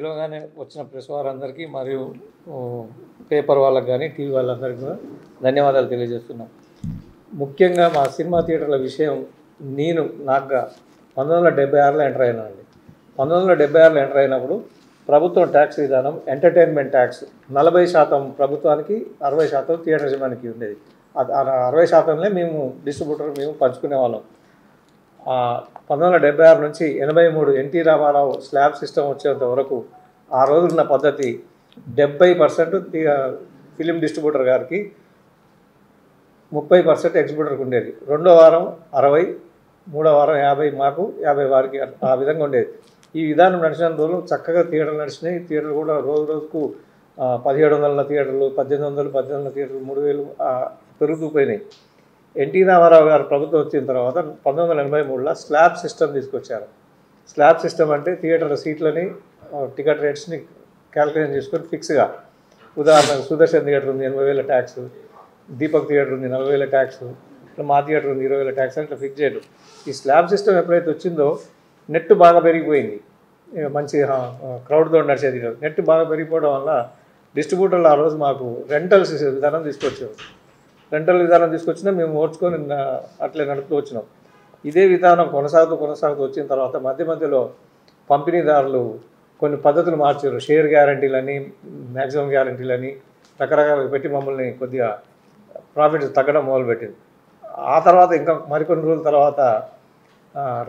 పిలవగానే వచ్చిన ప్రెస్ వారందరికీ మరియు పేపర్ వాళ్ళకి కానీ టీవీ వాళ్ళందరికీ కూడా ధన్యవాదాలు తెలియజేస్తున్నాం. ముఖ్యంగా మా సినిమా థియేటర్ల విషయం నాకుగా 1976లో ఎంటర్ అయినానండి. 1976లో ఎంటర్ అయినప్పుడు ప్రభుత్వం ట్యాక్స్ విధానం ఎంటర్టైన్మెంట్ ట్యాక్స్ 40% ప్రభుత్వానికి, 60% థియేటర్ యజమానికి ఉండేది. 60%లే మేము డిస్ట్రిబ్యూటర్ మేము పంచుకునే వాళ్ళం. 1976 నుంచి 83 ఎన్టీ రామారావు స్లాబ్ సిస్టమ్ వచ్చేంత వరకు ఆ రోజున్న పద్ధతి 70% ఫిలిం డిస్ట్రిబ్యూటర్ గారికి, 30% ఎగ్జిబ్యూటర్కి ఉండేది. రెండో వారం 60, మూడో వారం 50 మాకు, 50 వారికి, ఆ విధంగా ఉండేది. ఈ విధానం నడిచిన రోజులు చక్కగా థియేటర్లు నడిచినాయి. థియేటర్లు కూడా రోజు రోజుకు 1700 థియేటర్లు, 1800 థియేటర్లు, 3000 పెరుగుతూ పోయినాయి. ఎన్టీ రామారావు గారు ప్రభుత్వం వచ్చిన తర్వాత 1983లో స్లాబ్ సిస్టమ్ తీసుకొచ్చారు. స్లాబ్ సిస్టమ్ అంటే థియేటర్ సీట్లని, టికెట్ రేట్స్ని క్యాల్కులేట్ చేసుకొని ఫిక్స్గా, ఉదాహరణకు సుదర్శన్ థియేటర్ ఉంది 80,000 ట్యాక్స్, దీపక్ థియేటర్ ఉంది 40,000 ట్యాక్స్, మా థియేటర్ ఉంది 20,000 ట్యాక్స్ అంటే ఫిక్స్ చేయడం. ఈ స్లాబ్ సిస్టమ్ ఎప్పుడైతే వచ్చిందో నెట్ బాగా పెరిగిపోయింది. మంచి క్రౌడ్తో నడిచేది. నెట్ బాగా పెరిగిపోవడం వల్ల డిస్ట్రిబ్యూటర్లు ఆ రోజు మాకు రెంటల్ విధానం తీసుకొచ్చారు. రెంటల్ విధానం తీసుకొచ్చినా మేము ఓడ్చుకొని అట్లే నడుపుతూ వచ్చినాం. ఇదే విధానం కొనసాగుతూ వచ్చిన తర్వాత మధ్యలో పంపిణీదారులు కొన్ని పద్ధతులు మార్చారు. షేర్ గ్యారంటీలని, మ్యాక్సిమం గ్యారంటీలని రకరకాలు పెట్టి మమ్మల్ని కొద్దిగా ప్రాఫిట్ తగ్గడం మొదలుపెట్టింది. ఆ తర్వాత ఇంకా మరికొన్ని రోజుల తర్వాత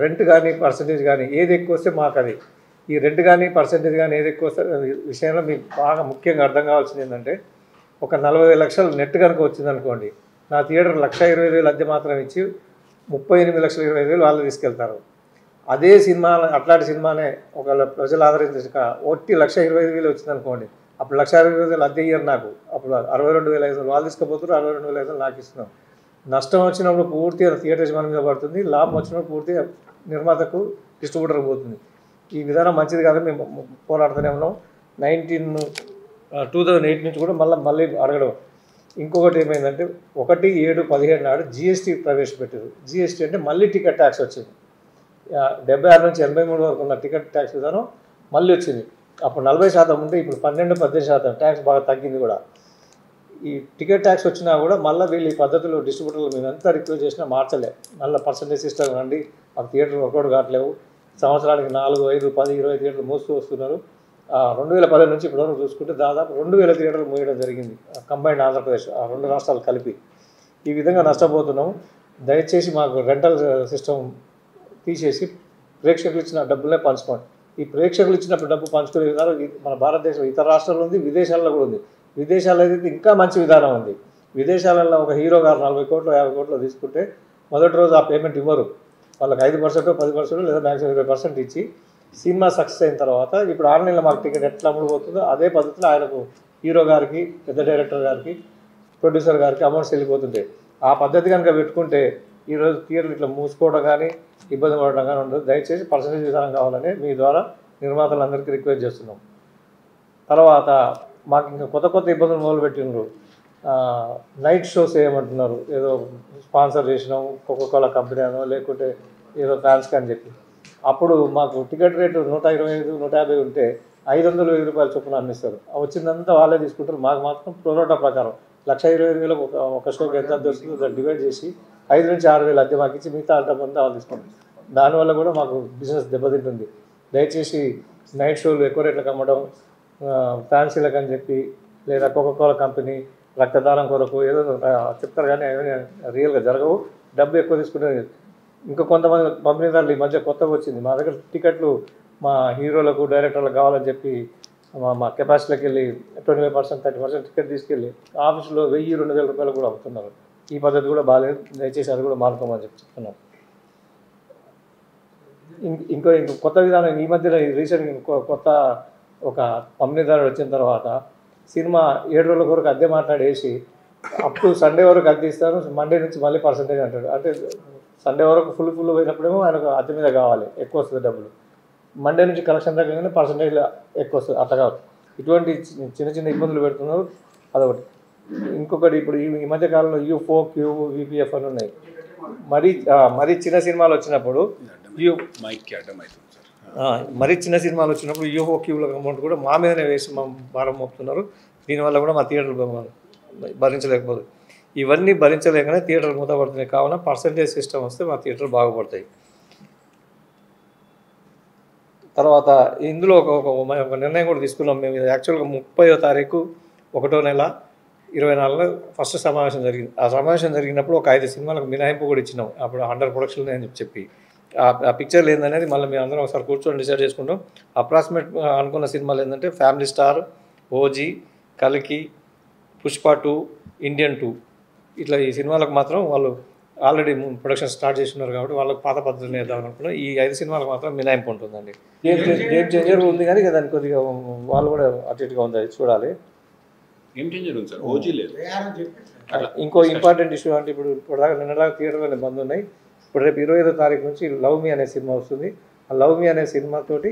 రెంట్ కానీ పర్సంటేజ్ కానీ ఏది ఎక్కువ వస్తే మాకు అది, ఈ రెంట్ కానీ పర్సంటేజ్ కానీ ఏది ఎక్కువ వస్తే విషయంలో మీకు బాగా ముఖ్యంగా అర్థం కావాల్సింది ఏంటంటే, ఒక 40 లక్షలు నెట్ కనుక వచ్చిందనుకోండి, నా థియేటర్ 1,20,000 అద్దె మాత్రం ఇచ్చి 38,20,000 వాళ్ళు తీసుకెళ్తారు. అదే సినిమా, అట్లాంటి సినిమానే ఒకవేళ ప్రజలు ఆదరించక ఒట్టి 1,25,000 వచ్చిందనుకోండి, అప్పుడు 1,60,000 అద్దె ఇయ్యరు నాకు. అప్పుడు 62,500 వాళ్ళు తీసుకుపోతారు, 62,500 నాకు ఇస్తున్నాం. నష్టం వచ్చినప్పుడు పూర్తిగా థియేటర్ యజమాని మీద పడుతుంది, లాభం వచ్చినప్పుడు పూర్తిగా నిర్మాతకు, డిస్ట్రిబ్యూటర్కి పోతుంది. ఈ విధానం మంచిది కాదని మేము పోరాడుతూనే ఉన్నాం. 2008 నుంచి కూడా మళ్ళీ అడగడం. ఇంకొకటి ఏమైందంటే 1/7/17 నాడు GST ప్రవేశపెట్టారు. GST అంటే మళ్ళీ టికెట్ ట్యాక్స్ వచ్చింది. 76 నుంచి 83 వరకు ఉన్న టికెట్ ట్యాక్స్ విధానం మళ్ళీ వచ్చింది. అప్పుడు 40% ఉంటే ఇప్పుడు 12-18% ట్యాక్స్ బాగా తగ్గింది కూడా. ఈ టికెట్ ట్యాక్స్ వచ్చినా కూడా మళ్ళీ వీళ్ళు ఈ పద్ధతులు డిస్ట్రిబ్యూటర్లు మేము ఎంత రిక్వెస్ట్ చేసినా మార్చలే. మళ్ళీ పర్సంటేజ్ సిస్టమ్ రండి, మాకు థియేటర్లు వర్కౌట్ కావట్లేవు, సంవత్సరానికి 4, 5, 10, 20 థియేటర్లు మూస్తూ వస్తున్నారు. 2010 నుంచి ఇప్పటివరకు చూసుకుంటే దాదాపు 2,000 థియేటర్లు మూయడం జరిగింది, కంబైన్డ్ ఆంధ్రప్రదేశ్, ఆ 2 రాష్ట్రాలు కలిపి. ఈ విధంగా నష్టపోతున్నాం. దయచేసి మాకు రెంటల్ సిస్టమ్ తీసేసి ప్రేక్షకులు ఇచ్చిన డబ్బులనే పంచుకోండి. ఈ ప్రేక్షకులు ఇచ్చినప్పుడు డబ్బు పంచుకునే విధానం మన భారతదేశం ఇతర రాష్ట్రాల్లో ఉంది, విదేశాల్లో కూడా ఉంది. విదేశాల్లో అయితే ఇంకా మంచి విధానం ఉంది. విదేశాలలో ఒక హీరో గారు 40 కోట్లు 50 కోట్లు తీసుకుంటే మొదటి రోజు ఆ పేమెంట్ ఇవ్వరు. వాళ్ళకి 5%, 10% లేదా మ్యాక్సిమం 20% ఇచ్చి సినిమా సక్సెస్ అయిన తర్వాత ఇప్పుడు ఆన్లైన్లో మాకు టికెట్ ఎట్లా అమ్ముడుపోతుందో అదే పద్ధతిలో ఆయనకు, హీరో గారికి, పెద్ద డైరెక్టర్ గారికి, ప్రొడ్యూసర్ గారికి అమౌంట్స్ వెళ్ళిపోతుంటాయి. ఆ పద్ధతి కనుక పెట్టుకుంటే ఈరోజు థియేటర్లు ఇట్లా మూసుకోవడం కానీ ఇబ్బంది పడడం కానీ ఉండదు. దయచేసి పర్సంటేజ్ విధానం కావాలని మీ ద్వారా నిర్మాతలందరికీ రిక్వెస్ట్ చేస్తున్నాం. తర్వాత మాకు ఇంకా కొత్త ఇబ్బందులు మొదలుపెట్టినారు. నైట్ షోస్ చేయమంటున్నారు. ఏదో స్పాన్సర్ చేసినాం, కోకోకోలా కంపెనీ అనో లేకుంటే ఏదో ఫ్యాన్స్కి అని చెప్పి. అప్పుడు మాకు టికెట్ రేటు 125, 150 ఉంటే 500 రూపాయల చొప్పున అమ్మిస్తారు. వచ్చిందంతా వాళ్ళే తీసుకుంటారు. మాకు మాత్రం ప్రోరోటా ప్రకారం 1,25,000 ఒక షోకి ఎంత వస్తుందో దాన్ని డివైడ్ చేసి 5 నుంచి 6,000 అద్దె మాకు ఇచ్చి మిగతా అంతా వాళ్ళు తీసుకుంటారు. దానివల్ల కూడా మాకు బిజినెస్ దెబ్బతింటుంది. దయచేసి నైట్ షోలు ఎక్కువ రేట్లకు అమ్మడం, ఫ్యాన్సీలకు అని చెప్పి లేదా కోకోకోలా కంపెనీ రక్తదానం కొరకు ఏదో చెప్తారు కానీ అవన్నీ రియల్గా జరగవు. డబ్బు ఎక్కువ తీసుకుంటే ఇంకా కొంతమంది పంపిణీదారులు ఈ మధ్య కొత్తగా వచ్చింది. మా దగ్గర టికెట్లు మా హీరోలకు, డైరెక్టర్లకు కావాలని చెప్పి మా కెపాసిటీలోకి వెళ్ళి 25%, 30% టికెట్ తీసుకెళ్ళి ఆఫీసులో 1,000-2,000 రూపాయలు కూడా అమ్ముతున్నారు. ఈ పద్ధతి కూడా బాగాలేదు. దయచేసి అది కూడా మానుకోమని చెప్తున్నాం. ఇంకో కొత్త విధానం ఈ మధ్యలో రీసెంట్గా కొత్త ఒక పంపిణీదారుడు వచ్చిన తర్వాత సినిమా 7 రోజుల వరకు అద్దె మాట్లాడేసి అప్ టు సండే వరకు అద్దె ఇస్తాను, మండే నుంచి మళ్ళీ పర్సంటేజ్ అంటాడు. అంటే సండే వరకు ఫుల్ పోయినప్పుడేమో ఆయనకు అద్దె మీద కావాలి, ఎక్కువ వస్తుంది డబ్బులు. మండే నుంచి కలెక్షన్ తగ్గగానే పర్సంటేజ్ ఎక్కువ వస్తుంది. అట్లా కాదు. ఇటువంటి చిన్న ఇబ్బందులు పెడుతున్నారు. అదొకటి. ఇంకొకటి ఇప్పుడు ఈ మధ్య కాలంలో UFO, క్యూబ్, VPF అని ఉన్నాయి. మరీ చిన్న సినిమాలు వచ్చినప్పుడు మరీ చిన్న సినిమాలు వచ్చినప్పుడు యూహో క్యూల అమౌంట్ కూడా మా మీదనే వేసి మా భారం మోపుతున్నారు. దీనివల్ల కూడా మా థియేటర్లు భరించలేకపోతుంది. ఇవన్నీ భరించలేకనే థియేటర్లు మూతపడుతున్నాయి. కావున పర్సంటేజ్ సిస్టమ్ వస్తే మా థియేటర్లు బాగుపడతాయి. తర్వాత ఇందులో ఒక నిర్ణయం కూడా తీసుకున్నాం మేము. యాక్చువల్గా 30వ తారీఖు 1వ నెల 24 ఫస్ట్ సమావేశం జరిగింది. ఆ సమావేశం జరిగినప్పుడు ఒక 5 సినిమాలకు మినహాయింపు కూడా ఇచ్చినాం. అప్పుడు అండర్ ప్రొడక్షన్ అని చెప్పి ఆ పిక్చర్లు ఏందనేది మళ్ళీ మేము అందరం ఒకసారి కూర్చొని డిసైడ్ చేసుకుంటాం. అప్రాక్సిమేట్ అనుకున్న సినిమాలు ఏంటంటే ఫ్యామిలీ స్టార్, ఓజీ, కల్కి, పుష్ప 2, ఇండియన్ 2 ఇట్లా ఈ సినిమాలకు మాత్రం వాళ్ళు ఆల్రెడీ ప్రొడక్షన్ స్టార్ట్ చేస్తున్నారు కాబట్టి వాళ్ళకి పాత పద్ధతులు వేద్దామని అనుకున్నాం. ఈ 5 సినిమాలకు మాత్రం మినహాయింపు ఉంటుందండి. గేమ్ చేంజర్ ఉంది కానీ దానికి కొద్దిగా వాళ్ళు కూడా అటు ఇటుగా ఉంది, అది చూడాలి. గేమ్ చేంజర్ ఉంది సార్, ఓజీ లేదు. ఇంకో ఇంపార్టెంట్ ఇష్యూ అంటే ఇప్పుడు నిన్నదాకా థియేటర్లోనే బంద్ ఉన్నాయి. ఇప్పుడు రేపు 25వ తారీఖు నుంచి లవ్ మీ అనే సినిమా వస్తుంది. ఆ లవ్ మీ అనే సినిమాతోటి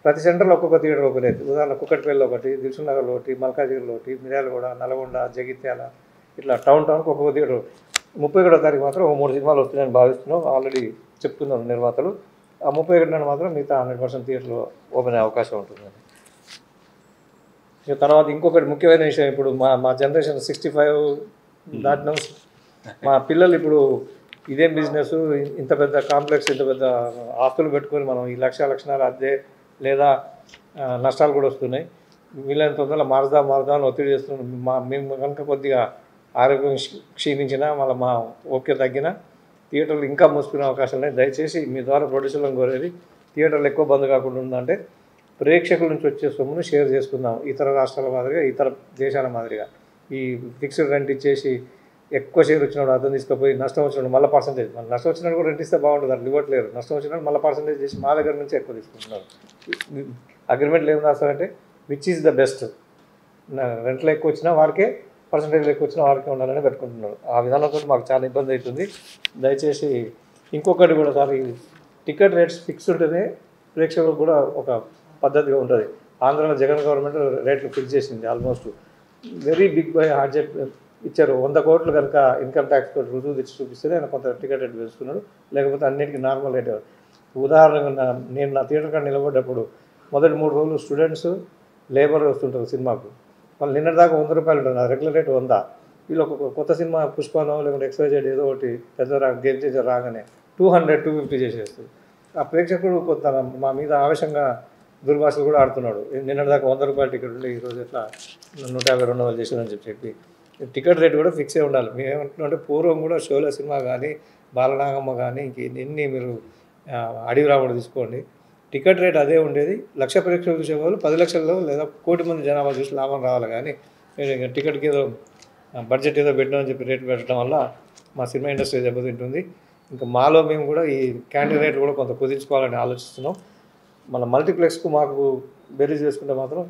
ప్రతి సెంటర్లో ఒక్కొక్క థియేటర్ ఓపెన్ అవుతుంది. ఉదాహరణ కుక్కట్పల్లిలో ఒకటి, దిల్సుఖ్ నగర్లో ఒకటి, మల్కాజిగిరిలో ఒకటి, మిర్యాలగూడ, నల్గొండ, జగిత్యాల ఇట్లా టౌన్కి ఒక్కొక్క థియేటర్. 31వ తారీఖు మాత్రం 3 సినిమాలు వస్తున్నాయని భావిస్తున్నాం. ఆల్రెడీ చెప్తున్నారు నిర్మాతలు. ఆ 31 మాత్రం మిగతా 100% థియేటర్లు ఓపెన్ అయ్యే అవకాశం ఉంటుందండి. ఇక తర్వాత ఇంకొకటి ముఖ్యమైన విషయం, ఇప్పుడు మా జనరేషన్ 65 దాటిన మా పిల్లలు ఇప్పుడు ఇదేం బిజినెస్, ఇంత పెద్ద కాంప్లెక్స్, ఇంత పెద్ద ఆస్తులు పెట్టుకొని మనం ఈ లక్షణాలు అద్దె లేదా నష్టాలు కూడా వస్తున్నాయి. వీళ్ళని తొందరగా మారుదాం అని ఒత్తిడి చేస్తున్నాం. మేము కనుక కొద్దిగా ఆరోగ్యం క్షీణించినా మళ్ళీ మా ఓకే తగ్గిన థియేటర్లు ఇంకా మూసుకునే అవకాశాలు ఉన్నాయి. దయచేసి మీ ద్వారా ప్రొడ్యూసర్లను కోరేది థియేటర్లు ఎక్కువ బంద్ కాకుండా ఉందంటే ప్రేక్షకుల నుంచి వచ్చే సొమ్మును షేర్ చేసుకుందాం. ఇతర రాష్ట్రాల మాదిరిగా, ఇతర దేశాల మాదిరిగా ఈ ఫిక్స్డ్ రెంట్ ఇచ్చేసి ఎక్కువ షేర్ వచ్చినప్పుడు అర్థం తీసుకుపోయి నష్టం వచ్చినప్పుడు మళ్ళీ పర్సంటేజ్, నష్టం వచ్చినప్పుడు కూడా రెంట్ ఇస్తే బాగుంటుంది, అట్లా ఇవ్వట్లేరు. నష్టం వచ్చినప్పుడు మళ్ళీ పర్సంటేజ్ చేసి మా దగ్గర నుంచి ఎక్కువ తీసుకుంటున్నారు. అగ్రిమెంట్లు ఏం రాస్తారంటే విచ్ ఈజ్ ద బెస్ట్, రెంట్లో ఎక్కువ వచ్చినా వారికే, పర్సంటేజ్లు ఎక్కువ వచ్చినా వారికే ఉండాలని పెట్టుకుంటున్నారు. ఆ విధానంతో మాకు చాలా ఇబ్బంది అవుతుంది. దయచేసి ఇంకొకటి కూడా సార్, ఈ టికెట్ రేట్స్ ఫిక్స్ ఉంటేనే ప్రేక్షకులకు కూడా ఒక పద్ధతిగా ఉంటుంది. ఆంధ్రాలో జగన్ గవర్నమెంట్ రేట్లు ఫిక్స్ చేసింది. ఆల్మోస్ట్ వెరీ బిగ్ బై హార్జెట్ ఇచ్చారు. 100 కోట్లు కనుక ఇన్కమ్ ట్యాక్స్ తోటి రుజువు తెచ్చి చూపిస్తేనే ఆయన కొంత టికెట్ రేట్ వేసుకున్నాడు. లేకపోతే అన్నిటికీ నార్మల్ రేట్. ఉదాహరణగా నేను నా థియేటర్ కాడ నిలబడ్డప్పుడు మొదటి 3 రోజులు స్టూడెంట్స్, లేబర్ వస్తుంటారు సినిమాకు. వాళ్ళు నిన్నటిదాకా 100 రూపాయలు ఉంటుంది, రెగ్యులర్ రేట్ 100. వీళ్ళు ఒక కొత్త సినిమా పుష్పనో లేకుంటే XYZ ఏదో ఒకటి పెద్ద గేమ్ చేంజర్ రాగానే 200, 250 చేసేస్తుంది. ఆ ప్రేక్షకుడు కొంత మా మీద ఆవేశంగా దుర్భాషలు కూడా ఆడుతున్నాడు. నిన్నటిదాకా 100 రూపాయల టికెట్ ఉంటే ఈరోజు ఎట్లా 150, 200 చేసిందని చెప్పి టికెట్ రేట్ కూడా ఫిక్స్ అయి ఉండాలి. మేము ఏమంటున్నాం అంటే పూర్వం కూడా షోల సినిమా కానీ, బాలనాగమ్మ కానీ, ఇంకెన్ని మీరు అడవి రాముడు తీసుకోండి, టికెట్ రేట్ అదే ఉండేది. 1,00,000 ప్రేక్షకులు చూసేవాళ్ళు 10 లక్షల్లో లేదా 1 కోటి మంది జనాభా చూసి లాభం రావాలి. కానీ టికెట్కి ఏదో బడ్జెట్ ఏదో పెట్టామని చెప్పి రేటు పెట్టడం వల్ల మా సినిమా ఇండస్ట్రీ దెబ్బతింటుంది. ఇంకా మాలో మేము కూడా ఈ క్యాంటీన్ రేట్ కూడా కొంత కుదించుకోవాలని ఆలోచిస్తున్నాం. మన మల్టీప్లెక్స్కు మాకు బెరీజ్ చేసుకుంటే మాత్రం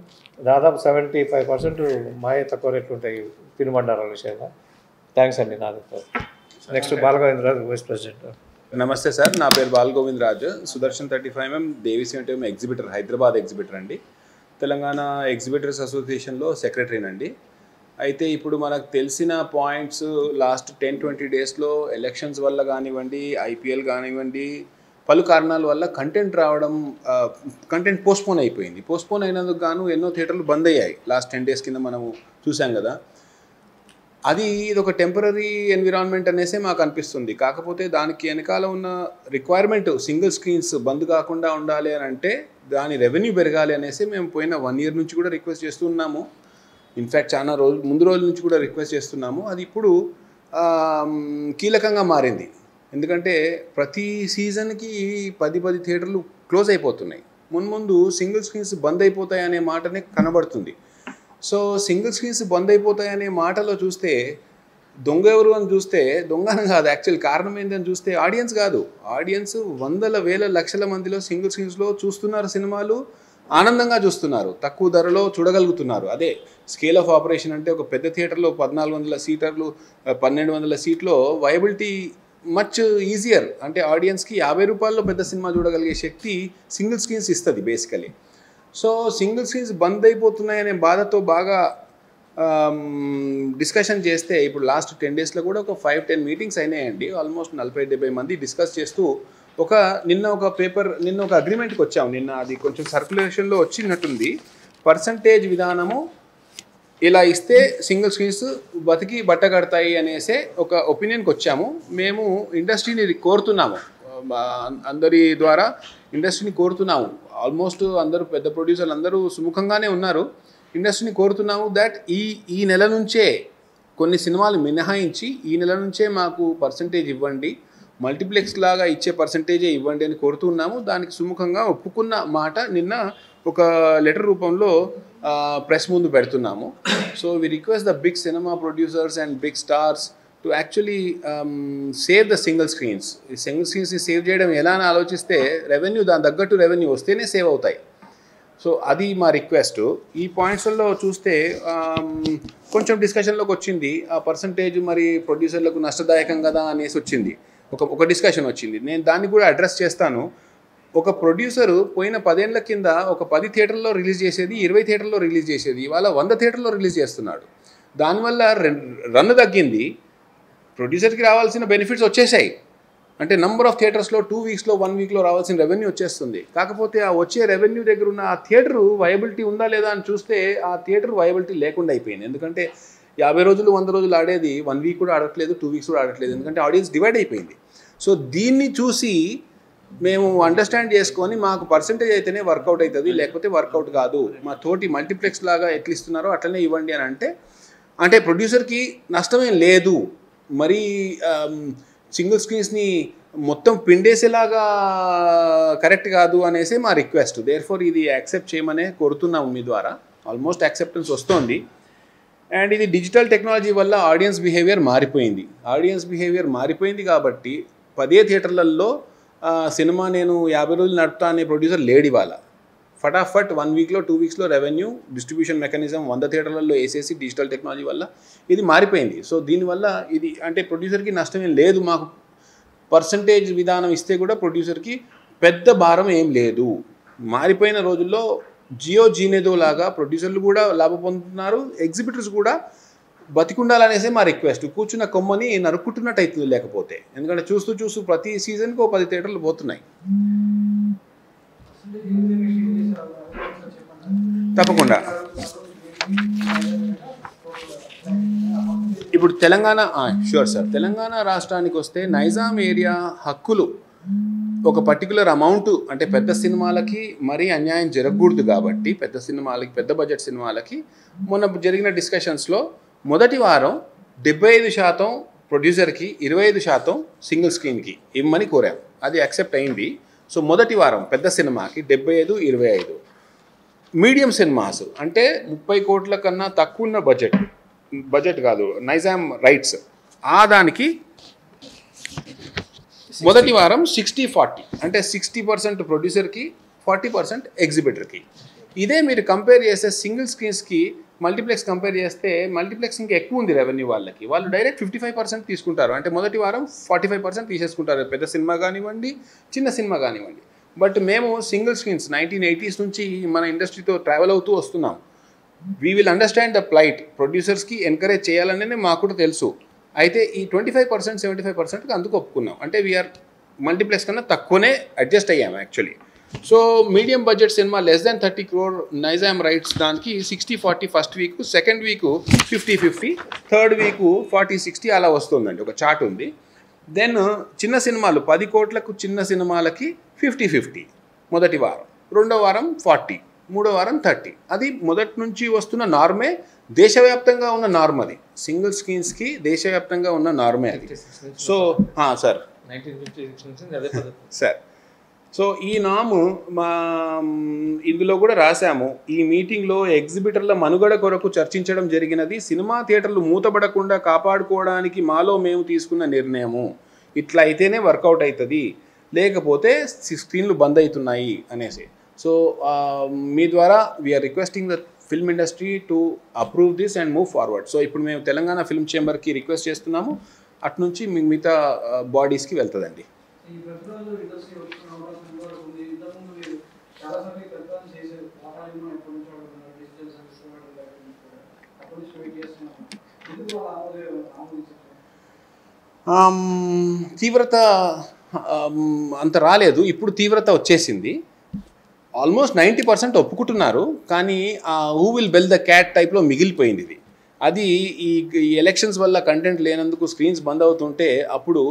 దాదాపు 75% మాయే తక్కువ రేట్లు ఉంటాయి తినుబండారాల విషయంలో. థ్యాంక్స్ అండి. నాకు నెక్స్ట్ బాలగోవిందరాజు, వైస్ ప్రెసిడెంట్. నమస్తే సార్, నా పేరు బాలగోవిందరాజు. సుదర్శన్ 35mm దేవిసిఎంటీఎం ఎగ్జిబిటర్, హైదరాబాద్ ఎగ్జిబిటర్ అండి. తెలంగాణ ఎగ్జిబిటర్స్ అసోసియేషన్లో సెక్రటరీనండి. అయితే ఇప్పుడు మనకు తెలిసిన పాయింట్స్ లాస్ట్ 10-20 డేస్లో ఎలక్షన్స్ వల్ల కానివ్వండి, IPL కానివ్వండి, పలు కారణాల వల్ల కంటెంట్ పోస్ట్పోన్ అయిపోయింది. పోస్ట్పోన్ అయినందుకు గాను ఎన్నో థియేటర్లు బంద్ అయ్యాయి. లాస్ట్ 10 డేస్ కింద మనము చూసాం కదా. ఇది ఒక టెంపరీ ఎన్విరాన్మెంట్ అనేసి మాకు అనిపిస్తుంది. కాకపోతే దానికి వెనకాల ఉన్న రిక్వైర్మెంట్ సింగిల్ స్క్రీన్స్ బంద్ కాకుండా ఉండాలి అని అంటే దాని రెవెన్యూ పెరగాలి అనేసి మేము పోయిన 1 ఇయర్ నుంచి కూడా రిక్వెస్ట్ చేస్తున్నాము. ఇన్ఫ్యాక్ట్ చాలా ముందు రోజుల నుంచి కూడా రిక్వెస్ట్ చేస్తున్నాము. అది ఇప్పుడు కీలకంగా మారింది. ఎందుకంటే ప్రతి సీజన్కి 10 థియేటర్లు క్లోజ్ అయిపోతున్నాయి. ముందు సింగిల్ స్క్రీన్స్ బంద్ అయిపోతాయి అనే మాటనే కనబడుతుంది. సో సింగిల్ స్క్రీన్స్ బంద్ అయిపోతాయనే మాటలో చూస్తే దొంగ ఎవరు అని చూస్తే దొంగను కాదు, యాక్చువల్ కారణం ఏంటని చూస్తే ఆడియన్స్ కాదు. ఆడియన్స్ వందల వేల లక్షల మందిలో సింగిల్ స్క్రీన్స్లో చూస్తున్నారు, సినిమాలు ఆనందంగా చూస్తున్నారు, తక్కువ ధరలో చూడగలుగుతున్నారు. అదే స్కేల్ ఆఫ్ ఆపరేషన్ అంటే ఒక పెద్ద థియేటర్లో 1400 సీటర్లు 1200 సీట్లో వైబిలిటీ మచ్ ఈజియర్. అంటే ఆడియన్స్కి 50 రూపాయల్లో పెద్ద సినిమా చూడగలిగే శక్తి సింగిల్ స్క్రీన్స్ ఇస్తుంది బేసికలీ. సో సింగిల్ స్క్రీన్స్ బంద్ అయిపోతున్నాయనే బాధతో బాగా డిస్కషన్ చేస్తే ఇప్పుడు లాస్ట్ 10 డేస్లో కూడా ఒక 5-10 మీటింగ్స్ అయినాయండి. ఆల్మోస్ట్ 40-70 మంది డిస్కస్ చేస్తూ నిన్న ఒక అగ్రిమెంట్కి వచ్చాము. నిన్న అది కొంచెం సర్క్యులేషన్లో వచ్చినట్టుంది. పర్సంటేజ్ విధానము ఇలా ఇస్తే సింగిల్ స్క్రీన్స్ బతికి బట్ట కడతాయి అనేసే ఒక ఒపీనియన్కి వచ్చాము. మేము ఇండస్ట్రీని కోరుతున్నాము, అందరి ద్వారా ఇండస్ట్రీని కోరుతున్నాము. ఆల్మోస్ట్ అందరూ పెద్ద ప్రొడ్యూసర్లు అందరూ సుముఖంగానే ఉన్నారు. ఇండస్ట్రీని కోరుతున్నాము దట్ ఈ నెల నుంచే కొన్ని సినిమాలు మినహాయించి ఈ నెల నుంచే మాకు పర్సంటేజ్ ఇవ్వండి, మల్టీప్లెక్స్ లాగా ఇచ్చే పర్సంటేజే ఇవ్వండి అని కోరుతున్నాము. దానికి సుముఖంగా ఒప్పుకున్న మాట నిన్న ఒక లెటర్ రూపంలో ప్రెస్ ముందు పెడుతున్నాము. So we request the big cinema producers and big stars to actually save the single screens. ఈ సింగిల్ స్క్రీన్స్ని సేవ్ చేయడం ఎలా అని ఆలోచిస్తే రెవెన్యూ దాని తగ్గట్టు రెవెన్యూ వస్తేనే సేవ్ అవుతాయి. సో అది మా రిక్వెస్ట్. ఈ పాయింట్స్లో చూస్తే కొంచెం డిస్కషన్లోకి వచ్చింది. ఆ పర్సంటేజ్ మరి ప్రొడ్యూసర్లకు నష్టదాయకం కదా అనేసి వచ్చింది, ఒక డిస్కషన్ వచ్చింది. నేను దాన్ని కూడా అడ్రస్ చేస్తాను. ఒక ప్రొడ్యూసరు పోయిన 10 ఏళ్ల కింద ఒక 10 థియేటర్లో రిలీజ్ చేసేది, 20 థియేటర్లో రిలీజ్ చేసేది, ఇవాళ 100 థియేటర్లో రిలీజ్ చేస్తున్నాడు. దానివల్ల రన్ తగ్గింది, ప్రొడ్యూసర్కి రావాల్సిన బెనిఫిట్స్ వచ్చేసాయి. అంటే నెంబర్ ఆఫ్ థియేటర్స్లో 2 వీక్స్లో 1 వీక్లో రావాల్సిన రెవెన్యూ వచ్చేస్తుంది. కాకపోతే ఆ వచ్చే రెవెన్యూ దగ్గర ఉన్న ఆ థియేటరు వయబిలిటీ ఉందా లేదా అని చూస్తే ఆ థియేటర్ వయబిలిటీ లేకుండా అయిపోయింది. ఎందుకంటే 50 రోజులు 100 రోజులు ఆడేది 1 వీక్ కూడా ఆడట్లేదు, 2 వీక్స్ కూడా ఆడట్లేదు. ఎందుకంటే ఆడియన్స్ డివైడ్ అయిపోయింది. సో దీన్ని చూసి మేము అండర్స్టాండ్ చేసుకొని మాకు పర్సంటేజ్ అయితేనే వర్కౌట్ అవుతుంది, లేకపోతే వర్కౌట్ కాదు, మా తోటి మల్టీప్లెక్స్ లాగా ఎట్లా ఇస్తున్నారో అట్లనే ఇవ్వండి అని అంటే ప్రొడ్యూసర్కి నష్టమేం లేదు. మరీ సింగిల్ స్క్రీన్స్ని మొత్తం పిండేసేలాగా కరెక్ట్ కాదు అనేసి మా రిక్వెస్ట్. దేర్ఫోర్ ఇది యాక్సెప్ట్ చేయమనే కోరుతున్నాము మీ ద్వారా. ఆల్మోస్ట్ యాక్సెప్టెన్స్ వస్తుంది. అండ్ ఇది డిజిటల్ టెక్నాలజీ వల్ల ఆడియన్స్ బిహేవియర్ మారిపోయింది కాబట్టి 10 థియేటర్లలో సినిమా నేను 50 రోజులు నడుపుతా అనే ప్రొడ్యూసర్ లేడు ఇవాళ. ఫటాఫట్ 1 వీక్లో 2 వీక్స్లో రెవెన్యూ డిస్ట్రిబ్యూషన్ మెకానిజం 100 థియేటర్లలో వేసేసి డిజిటల్ టెక్నాలజీ వల్ల ఇది మారిపోయింది. సో దీనివల్ల ఇది అంటే ప్రొడ్యూసర్కి నష్టమేం లేదు. మాకు పర్సంటేజ్ విధానం ఇస్తే కూడా ప్రొడ్యూసర్కి పెద్ద భారం ఏం లేదు. మారిపోయిన రోజుల్లో జీనేదో లాగా ప్రొడ్యూసర్లు కూడా లాభం పొందుతున్నారు, ఎగ్జిబిటర్స్ కూడా బతికుండాలనేసే మా రిక్వెస్ట్. కూర్చున్న కొమ్మని నరుక్కుంటున్నట్టు అవుతుంది లేకపోతే. ఎందుకంటే చూస్తూ ప్రతి సీజన్కి 10 థియేటర్లు పోతున్నాయి. తప్పకుండా. ఇప్పుడు తెలంగాణ షూర్ సార్, తెలంగాణ రాష్ట్రానికి వస్తే నైజాం ఏరియా హక్కులు ఒక పర్టికులర్ అమౌంట్, అంటే పెద్ద సినిమాలకి మరీ అన్యాయం జరగకూడదు కాబట్టి పెద్ద సినిమాలకి, పెద్ద బడ్జెట్ సినిమాలకి మొన్న జరిగిన డిస్కషన్స్లో మొదటి వారం 75% ప్రొడ్యూసర్కి, 25% సింగిల్ స్క్రీన్కి ఇవ్వమని కోరాం. అది యాక్సెప్ట్ అయింది. సో మొదటి వారం పెద్ద సినిమాకి 75-25. మీడియం సినిమాస్ అంటే 30 కోట్ల కన్నా తక్కువ ఉన్న బడ్జెట్ కాదు, నైజాం రైట్స్, ఆ దానికి మొదటి వారం 60-40, అంటే 60% ప్రొడ్యూసర్కి, 40% ఎగ్జిబిటర్కి. ఇదే మీరు కంపేర్ చేస్తే సింగిల్ స్క్రీన్స్కి మల్టీప్లెక్స్ కంపేర్ చేస్తే మల్టీప్లెక్స్ ఇంకా ఎక్కువ ఉంది రెవెన్యూ వాళ్ళకి. వాళ్ళు డైరెక్ట్ 55% తీసుకుంటారు. అంటే మొదటి వారం 45% తీసేసుకుంటారు, పెద్ద సినిమా కానివ్వండి, చిన్న సినిమా కానివ్వండి. బట్ మేము సింగిల్ స్క్రీన్స్ 1980s నుంచి మన ఇండస్ట్రీతో ట్రావెల్ అవుతూ వస్తున్నాం. We will understand the plight. ప్రొడ్యూసర్స్కి ఎంకరేజ్ చేయాలనే మాకు కూడా తెలుసు. అయితే ఈ 25%, 75%కి అందుకు ఒప్పుకున్నాం. అంటే వీఆర్ మల్టీప్లెక్స్ కన్నా తక్కువనే అడ్జస్ట్ అయ్యాము actually. So medium budget cinema less than 30 crore Nizam rights దానికి 60-40 first week, second week 50-50, third week 40-60 అలా వస్తుందండి. ఒక చార్ట్ ఉంది. దెన్ చిన్న సినిమాలు 10 కోట్లకు చిన్న సినిమాలకి 50-50 మొదటి వారం, రెండో వారం 40, మూడో వారం 30. అది మొదటి నుంచి వస్తున్న నార్మే, దేశవ్యాప్తంగా ఉన్న నార్మ్. అది సింగిల్ స్క్రీన్స్కి దేశవ్యాప్తంగా ఉన్న నార్మే అది. సో సార్ 1956 నుంచి అదే పద్ధతి సార్. సో ఈ నామ్ మా ఇందులో కూడా రాశాము. ఈ మీటింగ్లో ఎగ్జిబిటర్ల మనుగడ కొరకు చర్చించడం జరిగినది. సినిమా థియేటర్లు మూతపడకుండా కాపాడుకోవడానికి మాలో మేము తీసుకున్న నిర్ణయము. ఇట్లా అయితేనే వర్కౌట్ అవుతుంది, లేకపోతే స్క్రీన్లు బంద్ అవుతున్నాయి అనేసి. సో మీ ద్వారా we're requesting the film industry to approve this and move forward. So ఇప్పుడు మేము తెలంగాణ ఫిల్మ్ చేంబర్కి రిక్వెస్ట్ చేస్తున్నాము, అట్నుంచి మిగతా బాడీస్కి వెళ్తుందండి. తీవ్రత అంత రాలేదు. ఇప్పుడు తీవ్రత వచ్చేసింది. ఆల్మోస్ట్ 90% ఒప్పుకుంటున్నారు. కానీ who will bell the cat టైప్లో మిగిలిపోయింది ఇది. అది ఈ ఎలక్షన్స్ వల్ల కంటెంట్ లేనందుకు స్క్రీన్స్ బంద్ అవుతుంటే అప్పుడు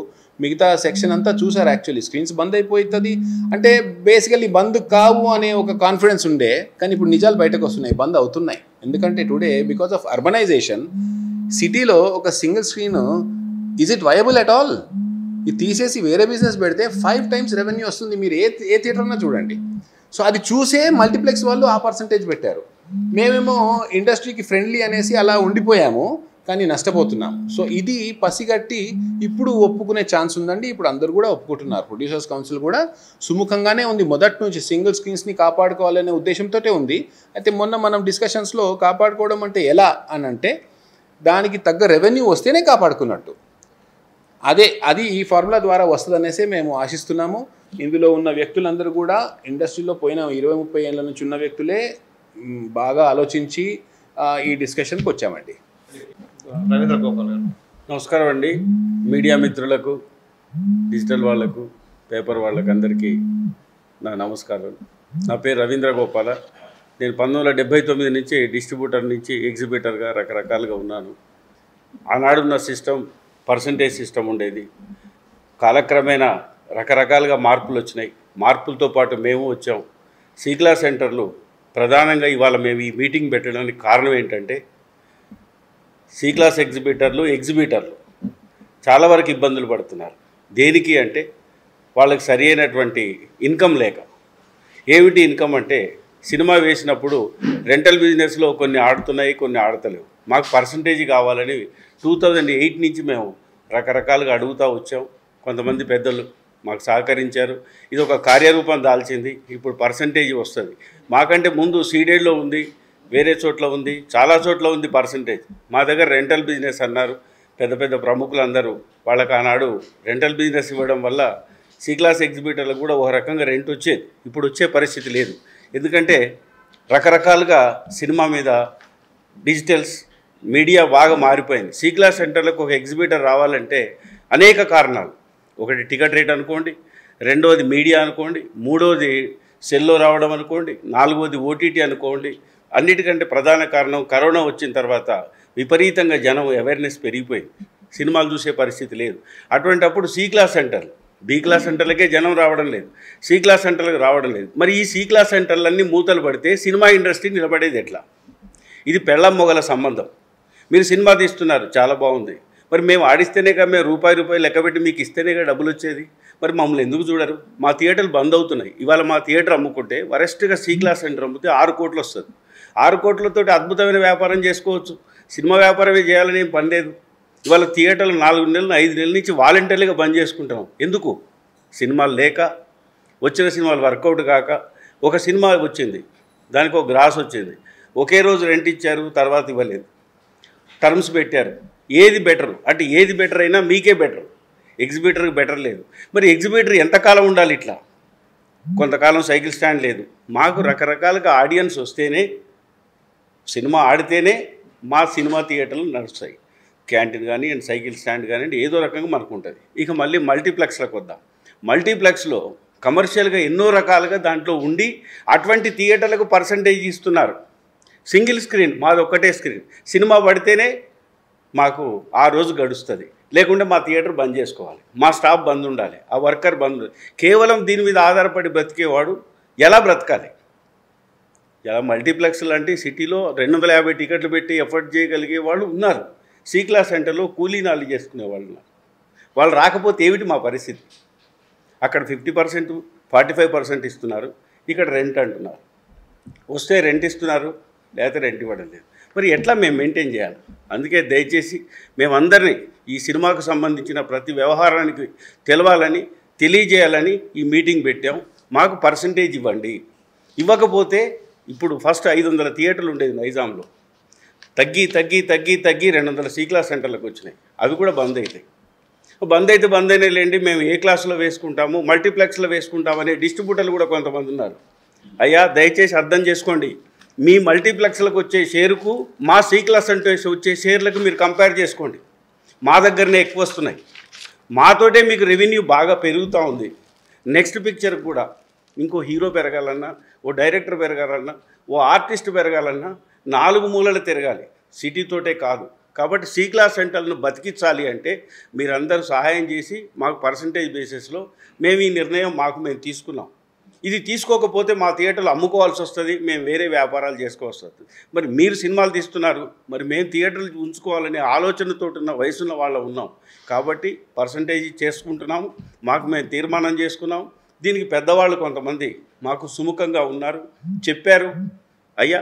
మిగతా సెక్షన్ అంతా చూసారు. యాక్చువల్లీ స్క్రీన్స్ బంద్ అయిపోతుంది అంటే బేసికల్లీ బంద్ కావు అనే ఒక కాన్ఫిడెన్స్ ఉండే. కానీ ఇప్పుడు నిజాలు బయటకు వస్తున్నాయి, బంద్ అవుతున్నాయి. ఎందుకంటే టుడే బికాస్ ఆఫ్ అర్బనైజేషన్ సిటీలో ఒక single screen is it viable at all? ఇది తీసేసి వేరే బిజినెస్ పెడితే 5 times రెవెన్యూ వస్తుంది. మీరు ఏ థియేటర్ అన్నా చూడండి. సో అది చూసే మల్టీప్లెక్స్ వాళ్ళు ఆ పర్సంటేజ్ పెట్టారు. మేమేమో ఇండస్ట్రీకి ఫ్రెండ్లీ అనేసి అలా ఉండిపోయాము, కానీ నష్టపోతున్నాము. సో ఇది పసిగట్టి ఇప్పుడు ఒప్పుకునే ఛాన్స్ ఉందండి. ఇప్పుడు అందరూ కూడా ఒప్పుకుంటున్నారు. ప్రొడ్యూసర్స్ కౌన్సిల్ కూడా సుముఖంగానే ఉంది. మొదటి నుంచి సింగిల్ స్క్రీన్స్ని కాపాడుకోవాలనే ఉద్దేశంతో ఉంది. అయితే మొన్న మనం డిస్కషన్స్లో కాపాడుకోవడం అంటే ఎలా అని అంటే దానికి తగ్గ రెవెన్యూ వస్తేనే కాపాడుకున్నట్టు. అది ఈ ఫార్ములా ద్వారా వస్తుందనేసే మేము ఆశిస్తున్నాము. ఇందులో ఉన్న వ్యక్తులందరూ కూడా ఇండస్ట్రీలో పోయిన 20-30 ఏళ్ళ నుంచి ఉన్న వ్యక్తులే బాగా ఆలోచించి ఈ డిస్కషన్కి వచ్చామండి. రవీంద్ర గోపాల్ గారు నమస్కారం అండి. మీడియా మిత్రులకు, డిజిటల్ వాళ్లకు, పేపర్ వాళ్ళకు అందరికీ నా నమస్కారం. నా పేరు రవీంద్ర గోపాల. నేను 1979 నుంచి డిస్ట్రిబ్యూటర్ నుంచి ఎగ్జిబిటర్గా రకరకాలుగా ఉన్నాను. ఆనాడున్న సిస్టమ్ పర్సంటేజ్ సిస్టమ్ ఉండేది. కాలక్రమేణా రకరకాలుగా మార్పులు వచ్చినాయి. మార్పులతో పాటు మేము వచ్చాం. C-class సెంటర్లు ప్రధానంగా ఇవాళ మేము ఈ మీటింగ్ పెట్టడానికి కారణం ఏంటంటే C-class ఎగ్జిబిటర్లు చాలా వరకు ఇబ్బందులు పడుతున్నారు. దేనికి అంటే వాళ్ళకి సరి అయినటువంటి ఇన్కమ్ లేక. ఏమిటి ఇన్కమ్ అంటే సినిమా వేసినప్పుడు రెంటల్ బిజినెస్లో కొన్ని ఆడుతున్నాయి, కొన్ని ఆడతలేవు. మాకు పర్సంటేజ్ కావాలని 2008 నుంచి మేము రకరకాలుగా అడుగుతూ వచ్చాం. కొంతమంది పెద్దలు మాకు సహకరించారు. ఇది ఒక కార్యరూపం దాల్చింది. ఇప్పుడు పర్సంటేజ్ వస్తుంది. మాకంటే ముందు సీడెడ్లో ఉంది, వేరే చోట్ల ఉంది, చాలా చోట్ల ఉంది పర్సంటేజ్. మా దగ్గర రెంటల్ బిజినెస్ అన్నారు పెద్ద పెద్ద ప్రముఖులందరూ. వాళ్ళకి ఆనాడు రెంటల్ బిజినెస్ ఇవ్వడం వల్ల C-class ఎగ్జిబిటర్లకు కూడా ఒక రకంగా రెంట్ వచ్చేది. ఇప్పుడు వచ్చే పరిస్థితి లేదు. ఎందుకంటే రకరకాలుగా సినిమా మీద డిజిటల్స్ మీడియా బాగా మారిపోయింది. C-class సెంటర్లకు ఒక ఎగ్జిబిటర్ రావాలంటే అనేక కారణాలు. ఒకటి టికెట్ రేట్ అనుకోండి, రెండవది మీడియా అనుకోండి, మూడవది సెల్లో రావడం అనుకోండి, నాలుగవది OTT అనుకోండి. అన్నిటికంటే ప్రధాన కారణం కరోనా వచ్చిన తర్వాత విపరీతంగా జనం అవేర్నెస్ పెరిగిపోయింది. సినిమాలు చూసే పరిస్థితి లేదు. అటువంటప్పుడు C-class సెంటర్లు, B-class సెంటర్లకే జనం రావడం లేదు, C-class సెంటర్లకు రావడం లేదు. మరి ఈ C-class సెంటర్లన్నీ మూతలు పడితే సినిమా ఇండస్ట్రీ నిలబడేది ఎట్లా? ఇది పెళ్ళం మొగల సంబంధం. మీరు సినిమా తీస్తున్నారు, చాలా బాగుంది. మరి మేము ఆడిస్తేనేగా, మేము రూపాయి లెక్కబెట్టి మీకు ఇస్తేనేగా డబ్బులు వచ్చేది. మరి మమ్మల్ని ఎందుకు చూడరు? మా థియేటర్లు బంద్ అవుతున్నాయి. ఇవాళ మా థియేటర్ అమ్ముకుంటే వరెస్ట్గా C-class సెంటర్ అమ్మితే 6 కోట్లు వస్తుంది. 6 కోట్లతోటి అద్భుతమైన వ్యాపారం చేసుకోవచ్చు. సినిమా వ్యాపారమే చేయాలని ఏం పని లేదు. ఇవాళ థియేటర్లు 4 నెలలు 5 నెలల నుంచి వాలంటీర్లుగా బంద్ చేసుకుంటాం. ఎందుకు? సినిమాలు లేక, వచ్చిన సినిమాలు వర్కౌట్ కాక. ఒక సినిమా వచ్చింది, దానికి ఒక గ్రాస్ వచ్చింది, ఒకే రోజు రెంట్ ఇచ్చారు, తర్వాత ఇవ్వలేదు, టర్మ్స్ పెట్టారు. ఏది బెటర్ అంటే ఏది బెటర్ అయినా మీకే బెటర్, ఎగ్జిబిటర్కి బెటర్ లేదు. మరి ఎగ్జిబిటర్ ఎంతకాలం ఉండాలి ఇట్లా? కొంతకాలం సైకిల్ స్టాండ్ లేదు. మాకు రకరకాలుగా ఆడియన్స్ వస్తేనే, సినిమా ఆడితేనే మా సినిమా థియేటర్లు నడుస్తాయి. క్యాంటీన్ కానీ అండ్ సైకిల్ స్టాండ్ కానివ్వండి, ఏదో రకంగా మనకు ఉంటుంది. ఇక మళ్ళీ మల్టీప్లెక్స్లకు వద్దాం. మల్టీప్లెక్స్లో కమర్షియల్గా ఎన్నో రకాలుగా దాంట్లో ఉండి అటువంటి థియేటర్లకు పర్సంటేజ్ ఇస్తున్నారు. సింగిల్ స్క్రీన్, మాది ఒక్కటే స్క్రీన్. సినిమా పడితేనే మాకు ఆ రోజు గడుస్తుంది, లేకుంటే మా థియేటర్ బంద్ చేసుకోవాలి, మా స్టాఫ్ బంద్ ఉండాలి, ఆ వర్కర్ బంద్. కేవలం దీని మీద ఆధారపడి బ్రతికేవాడు ఎలా బ్రతకాలి? ఎలా మల్టీప్లెక్స్ లాంటి సిటీలో 250 టికెట్లు పెట్టి ఎఫర్ట్ చేయగలిగే వాళ్ళు ఉన్నారు. C-class సెంటర్లో కూలీ నాలు చేసుకునే వాళ్ళు ఉన్నారు. వాళ్ళు రాకపోతే ఏమిటి మా పరిస్థితి? అక్కడ 50%, 45% ఇస్తున్నారు, ఇక్కడ రెంట్ అంటున్నారు. వస్తే రెంట్ ఇస్తున్నారు, లేకపోతే రెంట్ ఇవ్వడం లేదు. మరి ఎట్లా మేము మెయింటైన్ చేయాలి? అందుకే దయచేసి మేమందరినీ ఈ సినిమాకు సంబంధించిన ప్రతి వ్యవహారానికి తెలవాలని, తెలియజేయాలని ఈ మీటింగ్ పెట్టాం. మాకు పర్సంటేజ్ ఇవ్వండి. ఇవ్వకపోతే ఇప్పుడు ఫస్ట్ 500 థియేటర్లు ఉండేది నైజాంలో, తగ్గి 200 C-class సెంటర్లకు వచ్చినాయి. అవి కూడా బంద్ అవుతాయి. బంద్ అయినా లేండి, మేము ఏ క్లాస్లో వేసుకుంటాము, మల్టీప్లెక్స్లో వేసుకుంటామనే డిస్ట్రిబ్యూటర్లు కూడా కొంతమంది ఉన్నారు. అయ్యా దయచేసి అర్థం చేసుకోండి. మీ మల్టీప్లెక్స్లకు వచ్చే షేరుకు మా C-class సెంటర్స్ వచ్చే షేర్లకు మీరు కంపేర్ చేసుకోండి. మా దగ్గరనే ఎక్కువ వస్తున్నాయి. మాతోటే మీకు రెవెన్యూ బాగా పెరుగుతూ ఉంది. నెక్స్ట్ పిక్చర్ కూడా ఇంకో హీరో పెరగాలన్నా, ఓ డైరెక్టర్ పెరగాలన్నా, ఓ ఆర్టిస్ట్ పెరగాలన్నా 4 మూలలు తిరగాలి, సిటీతోటే కాదు. కాబట్టి సి క్లాస్ సెంటర్లను బతికించాలి అంటే మీరందరూ సహాయం చేసి మాకు పర్సంటేజ్ బేసిస్లో మేము ఈ నిర్ణయం మేము తీసుకున్నాం. ఇది తీసుకోకపోతే మా థియేటర్లు అమ్ముకోవాల్సి వస్తుంది, మేము వేరే వ్యాపారాలు చేసుకోవాల్సి వస్తుంది. మరి మీరు సినిమాలు తీస్తున్నారు, మరి మేము థియేటర్లు ఉంచుకోవాలనే ఆలోచనతో ఉన్న వయసున్న వాళ్ళ ఉన్నాం. కాబట్టి పర్సంటేజ్ చేసుకుంటున్నాము, మేము తీర్మానం చేసుకున్నాం. దీనికి పెద్దవాళ్ళు కొంతమంది మాకు సుముఖంగా ఉన్నారు, చెప్పారు, అయ్యా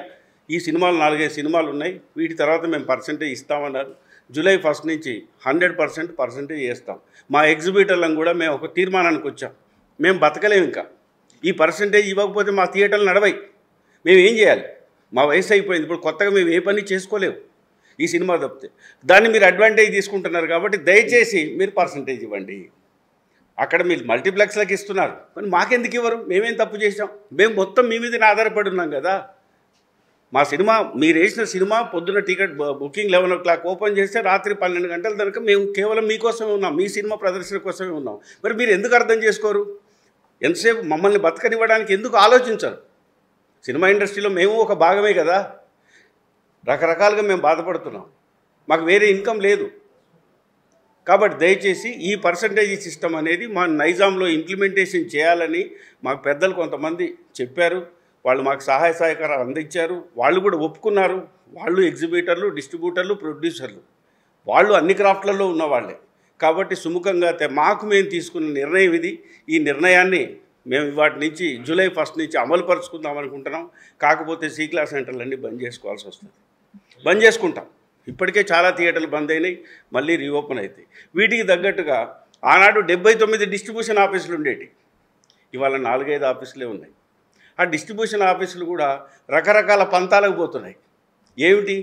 ఈ సినిమాలు 4-5 సినిమాలు ఉన్నాయి, వీటి తర్వాత మేము పర్సంటేజ్ ఇస్తామన్నారు. జూలై 1 నుంచి 100% పర్సంటేజ్ చేస్తాం. మా ఎగ్జిబిటర్లను కూడా మేము ఒక తీర్మానానికి వచ్చాం. మేము బతకలేము, ఇంకా ఈ పర్సంటేజ్ ఇవ్వకపోతే మా థియేటర్లు నడవై. మేము ఏం చేయాలి? మా వయసు అయిపోయింది, ఇప్పుడు కొత్తగా మేము ఏ పని చేసుకోలేము ఈ సినిమా తప్పితే. దాన్ని మీరు అడ్వాంటేజ్ తీసుకుంటున్నారు కాబట్టి దయచేసి మీరు పర్సంటేజ్ ఇవ్వండి. అక్కడ మీరు మల్టీప్లెక్స్లకు ఇస్తున్నారు, మరి మాకెందుకు ఇవ్వరు? మేమేం తప్పు చేసాం? మేము మొత్తం మీ మీదనే ఆధారపడి ఉన్నాం కదా. మా సినిమా మీరు వేసిన సినిమా పొద్దున్న టికెట్ బుకింగ్ 11 o'clock ఓపెన్ చేస్తే రాత్రి 12 గంటల దాకా మేము కేవలం మీకోసమే ఉన్నాం, మీ సినిమా ప్రదర్శన కోసమే ఉన్నాం. మరి మీరు ఎందుకు అర్థం చేసుకోరు? ఎంతసేపు మమ్మల్ని బతకనివ్వడానికి ఎందుకు ఆలోచించరు? సినిమా ఇండస్ట్రీలో మేము ఒక భాగమే కదా. రకరకాలుగా మేము బాధపడుతున్నాం, మాకు వేరే ఇన్కమ్ లేదు. కాబట్టి దయచేసి ఈ పర్సంటేజ్ సిస్టమ్ అనేది మా నైజాంలో ఇంప్లిమెంటేషన్ చేయాలని మాకు పెద్దలు కొంతమంది చెప్పారు. వాళ్ళు మాకు సహాయ సహకారాలు అందించారు, వాళ్ళు కూడా ఒప్పుకున్నారు. వాళ్ళు ఎగ్జిబిటర్లు, డిస్ట్రిబ్యూటర్లు, ప్రొడ్యూసర్లు, వాళ్ళు అన్ని క్రాఫ్ట్లలో ఉన్నవాళ్ళే. కాబట్టి సుముఖంగా మేము తీసుకున్న నిర్ణయం ఇది. ఈ నిర్ణయాన్ని మేము వాటి నుంచి జూలై 1 నుంచి అమలు పరుచుకుందాం అనుకుంటున్నాం. కాకపోతే సి క్లాస్ సెంటర్లన్నీ బంద్ చేసుకోవాల్సి వస్తుంది. బంద్ చేసుకుంటాం. ఇప్పటికే చాలా థియేటర్లు బంద్ అయినాయి, మళ్ళీ రీఓపెన్ అవుతాయి. వీటికి తగ్గట్టుగా ఆనాడు 79 డిస్ట్రిబ్యూషన్ ఆఫీసులు ఉండేవి, ఇవాళ 4-5 ఆఫీసులే ఉన్నాయి. ఆ డిస్ట్రిబ్యూషన్ ఆఫీసులు కూడా రకరకాల పంతాలకు పోతున్నాయి. ఏమిటి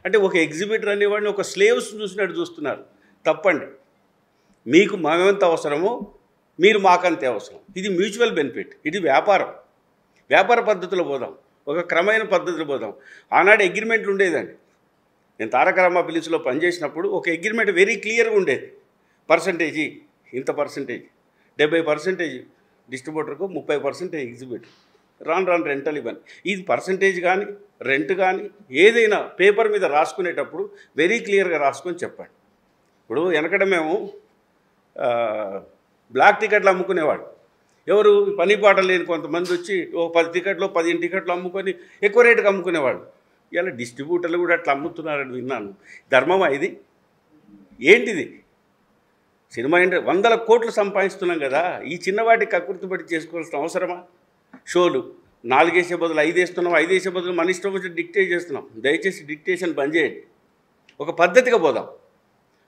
అంటే ఒక ఎగ్జిబిటర్ అనేవాడిని ఒక స్లేవ్స్ చూసినట్టు చూస్తున్నారు. తప్పండి. మీకు మేమెంత అవసరమో మీరు మాకంతే అవసరం. ఇది మ్యూచువల్ బెనిఫిట్, ఇది వ్యాపార పద్ధతిలో పోదాం, ఒక క్రమమైన పద్ధతిలో పోదాం. ఆనాడు అగ్రిమెంట్లు ఉండేదండి. నేను తారక రామ ఫిలిమ్స్లో పనిచేసినప్పుడు ఒక అగ్రిమెంట్ వెరీ క్లియర్గా ఉండేది. పర్సంటేజీ ఇంత పర్సంటేజ్, 70% డిస్ట్రిబ్యూటర్కు, 30% ఎగ్జిబిటర్, రాను రెంటల్ ఇవ్వని. ఇది పర్సంటేజ్ కానీ రెంట్ కానీ ఏదైనా పేపర్ మీద రాసుకునేటప్పుడు వెరీ క్లియర్గా రాసుకొని చెప్పండి. ఇప్పుడు వెనకడ మేము బ్లాక్ టికెట్లు అమ్ముకునేవాడు. ఎవరు? పని పాట లేని కొంతమంది వచ్చి ఓ 10 టికెట్లు 15 టికెట్లు అమ్ముకొని ఎక్కువ రేటుకి అమ్ముకునేవాడు. ఇలా డిస్ట్రిబ్యూటర్లు కూడా అట్లా అమ్ముతున్నారని విన్నాను. ధర్మమా ఇది? ఏంటిది? సినిమా ఇండస్ట్రీ 100 కోట్లు సంపాదిస్తున్నాం కదా, ఈ చిన్నవాటికి కకృతిపడి చేసుకోవాల్సిన అవసరమా? షోలు 4 వేసే బదులు 5 వేస్తున్నాం, 5 వేసే బదులు మన ఇష్టం వచ్చి డిక్టేట్ చేస్తున్నాం. దయచేసి డిక్టేషన్ బంద్ చేయండి, ఒక పద్ధతిగా పోదాం.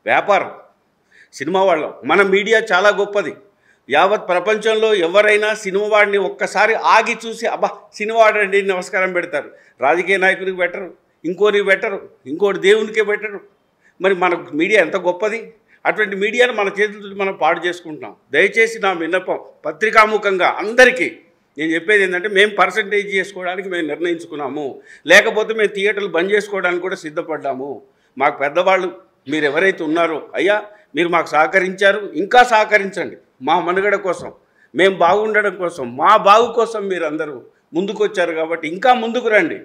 వ్యాపారం, సినిమా వాళ్ళం, మన మీడియా చాలా గొప్పది. యావత్ ప్రపంచంలో ఎవరైనా సినిమా వాడిని ఒక్కసారి ఆగి చూసి అబ్బా సినిమా వాడండి నమస్కారం పెడతారు. రాజకీయ నాయకునికి పెట్టరు, ఇంకోరికి పెట్టరు, ఇంకోటి దేవునికే పెట్టరు. మరి మన మీడియా ఎంత గొప్పది. అటువంటి మీడియాను మన చేతులతో మనం పాడు చేసుకుంటున్నాం. దయచేసి నా విన్నపం పత్రికాముఖంగా అందరికీ నేను చెప్పేది ఏంటంటే, మేము పర్సంటేజ్ చేసుకోవడానికి మేము నిర్ణయించుకున్నాము, లేకపోతే మేము థియేటర్లు బంద్ చేసుకోవడానికి కూడా సిద్ధపడ్డాము. మాకు పెద్దవాళ్ళు మీరు ఎవరైతే ఉన్నారో, అయ్యా మీరు మాకు సహకరించారు, ఇంకా సహకరించండి. మా మనుగడ కోసం, మేము బాగుండడం కోసం, మా బాగు కోసం మీరు అందరూ ముందుకొచ్చారు కాబట్టి ఇంకా ముందుకు రండి,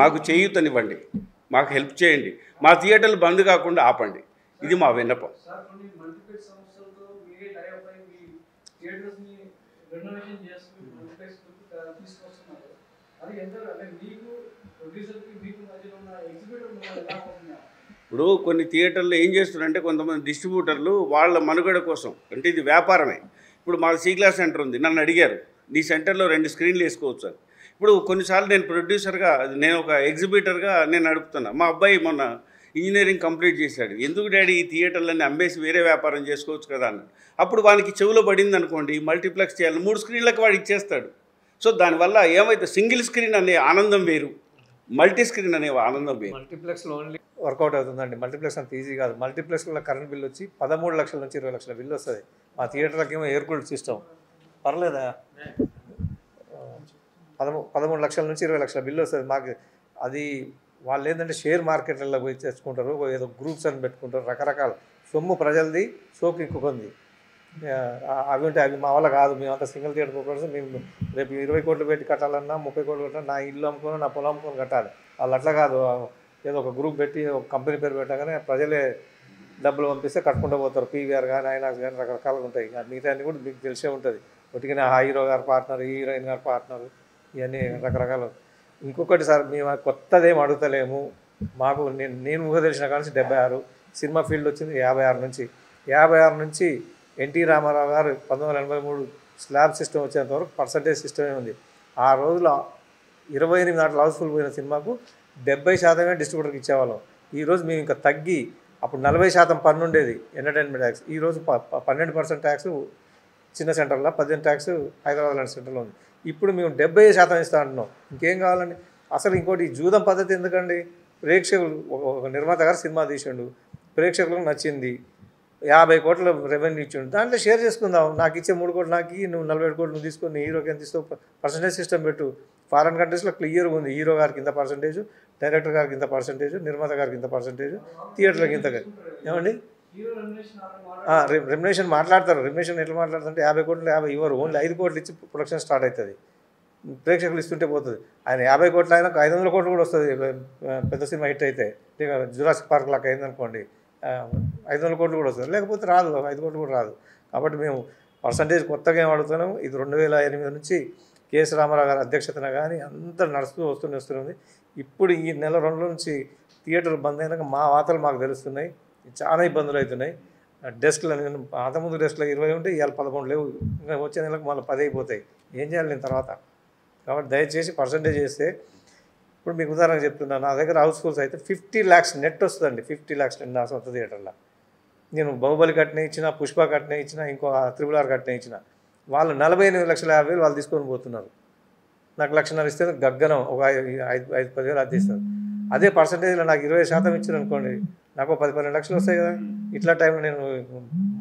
మాకు చేయూతనివ్వండి, మాకు హెల్ప్ చేయండి, మా థియేటర్లు బంద్ కాకుండా ఆపండి. ఇది మా విన్నపం. ఇప్పుడు కొన్ని థియేటర్లు ఏం చేస్తున్నారంటే కొంతమంది డిస్ట్రిబ్యూటర్లు వాళ్ళ మనుగడ కోసం, అంటే ఇది వ్యాపారమే. ఇప్పుడు మా సి క్లాస్ సెంటర్ ఉంది, నన్ను అడిగారు నీ సెంటర్లో 2 స్క్రీన్లు వేసుకోవచ్చు అని. ఇప్పుడు కొన్నిసార్లు నేను ప్రొడ్యూసర్గా, నేను ఒక ఎగ్జిబిటర్గా నేను నడుపుతున్నా. మా అబ్బాయి మొన్న ఇంజనీరింగ్ కంప్లీట్ చేశాడు. ఎందుకు డాడీ ఈ థియేటర్లన్నీ అమ్మేసి వేరే వ్యాపారం చేసుకోవచ్చు కదా అన్నాడు. అప్పుడు వానికి చెవులో పడింది అనుకోండి, మల్టీప్లెక్స్ చేయాలి, 3 స్క్రీన్లకు వాడు ఇచ్చేస్తాడు. సో దానివల్ల ఏమైతే సింగిల్ స్క్రీన్ అనే ఆనందం వేరు, మల్టీ స్క్రీన్ అనే ఆనందం వేరు. మల్టీప్లెక్స్లో ఓన్లీ వర్కౌట్ అవుతుందండి. మల్టీప్లెక్స్ అంత ఈజీ కాదు. మల్టీప్లెక్స్లో కరెంట్ బిల్ వచ్చి 13 లక్షల నుంచి 20 లక్షల బిల్లు వస్తుంది. మా థియేటర్లకి ఏమో ఎయిర్ కూల్డ్ సిస్టమ్, పర్లేదా, 13 లక్షల నుంచి 20 లక్షల బిల్లు వస్తుంది. మాకు అది వాళ్ళు ఏంటంటే షేర్ మార్కెట్లలో పోయి తెచ్చుకుంటారు, ఏదో గ్రూప్స్ అని పెట్టుకుంటారు, రకరకాల సొమ్ము ప్రజలది సోకు ఇంకొంది. అవి ఉంటే అవి మా వల్ల కాదు, మేమంతా సింగిల్ థియేటర్ పోకూడదు, మేము రేపు 20 కోట్లు పెట్టి కట్టాలన్నా 30 కోట్లు కట్టాలి, నా ఇల్లు అమ్ముకొని నా పొలం అమ్ముకొని కట్టాలి. వాళ్ళు అట్లా కాదు, ఏదో ఒక గ్రూప్ పెట్టి ఒక కంపెనీ పేరు పెట్టగానే ప్రజలే డబ్బులు పంపిస్తే కట్టుకుంటూ పోతారు. పీవీఆర్ కానీ ఐనాక్స్ కానీ రకరకాలుగా ఉంటాయి. మిగతా అన్నీ కూడా మీకు తెలిసే ఉంటుంది. ఒకటికి ఆ హీరో గారు పార్ట్నర్, హీరోయిన్ గారు పార్ట్నర్, ఇవన్నీ రకరకాలు. ఇంకొకటి సార్, మేము కొత్తదేం అడుగుతలేము. మాకు నేను ఊహ తెలిసిన కానీ 76 సినిమా ఫీల్డ్ వచ్చింది 56 నుంచి ఎన్టీ రామారావు గారు 1983 స్లాబ్ సిస్టమ్ వచ్చేంత వరకు పర్సంటేజ్ సిస్టమే ఉంది. ఆ రోజులో 28 నాట్లు హౌస్ఫుల్ పోయిన సినిమాకు 70% డిస్ట్రిబ్యూటర్కి ఇచ్చేవాళ్ళం. ఈరోజు మేము ఇంకా తగ్గి, అప్పుడు 40% పన్ను ఉండేది ఎంటర్టైన్మెంట్ ట్యాక్స్, ఈరోజు 12% ట్యాక్స్ చిన్న సెంటర్లో, 18% ట్యాక్స్ హైదరాబాద్ లాంటి సెంటర్లో ఉంది. ఇప్పుడు మేము 70% ఇస్తా అంటున్నాం. ఇంకేం కావాలండి? అసలు ఇంకోటి జూదం పద్ధతి ఎందుకండి? ప్రేక్షకులు, ఒక నిర్మాత గారు సినిమా తీసిండు, ప్రేక్షకులకు నచ్చింది, 50 కోట్ల రెవెన్యూ ఇచ్చిండు, దాంట్లో షేర్ చేసుకుందాం. నాకు ఇచ్చే 3 కోట్లు నాకు, నువ్వు 47 కోట్లు నువ్వు తీసుకొని హీరోకి ఎంత ఇస్తావు, పర్సంటేజ్ సిస్టమ్ పెట్టు. ఫారెన్ కంట్రీస్లో క్లియర్గా ఉంది, హీరో గారికి ఇంత పర్సంటేజ్, డైరెక్టర్ గారికి ఇంత పర్సంటేజ్, నిర్మాత గారికి ఇంత పర్సంటేజ్, థియేటర్కి ఇంత. ఏమండి రెమ్యునరేషన్ మాట్లాడతారు. రెమ్యునరేషన్ ఎట్లా మాట్లాడుతుంటే 50 కోట్లు 50 ఇవ్వరు, ఓన్లీ 5 కోట్లు ఇచ్చి ప్రొడక్షన్ స్టార్ట్ అవుతుంది. ప్రేక్షకులు ఇస్తుంటే పోతుంది. ఆయన 50 కోట్లు అయినా 500 కోట్లు కూడా వస్తుంది పెద్ద సినిమా హిట్ అయితే. జురాసిక్ పార్క్ లాగా అయిందనుకోండి, 500 కోట్లు కూడా వస్తుంది, లేకపోతే రాదు, 5 కోట్లు కూడా రాదు. కాబట్టి మేము పర్సంటేజ్ కొత్తగా ఏం అడుగుతున్నాము. ఇది 2008 నుంచి కేఎస్ రామారావు గారి అధ్యక్షతన కానీ అంతా నడుస్తూ వస్తుంది. ఇప్పుడు ఈ నెల 2 నుంచి థియేటర్లు బంద్ అయినాక మా వార్తలు మాకు తెలుస్తున్నాయి, చాలా ఇబ్బందులు అవుతున్నాయి. డెస్క్లు అంతకుముందు డెస్క్లో 20 ఉంటే ఇవాళ 11 లేవు, ఇంకా వచ్చే నెలకు మళ్ళీ 10 అయిపోతాయి. ఏం చేయాలి నేను తర్వాత? కాబట్టి దయచేసి పర్సంటేజ్ చేస్తే, ఇప్పుడు మీకు ఉదాహరణ చెప్తున్నా, నా దగ్గర హౌస్ఫుల్స్ అయితే 50 lakhs నెట్ వస్తుందండి. 50 lakhs నెట్ నా సొంత థియేటర్లో. నేను బాహుబలి కట్నే ఇచ్చిన, పుష్ప కట్నే ఇచ్చిన, ఇంకో RRR కట్నే ఇచ్చిన, వాళ్ళు 48,50,000 వాళ్ళు తీసుకొని పోతున్నారు. నాకు 1,50,000 ఇస్తే గగ్గనం, ఒక 5-10 వేలు అది ఇస్తారు. అదే పర్సంటేజ్లో నాకు 20% ఇచ్చారు అనుకోండి, నాకు 10-12 లక్షలు వస్తాయి కదా. ఇట్లా టైంలో నేను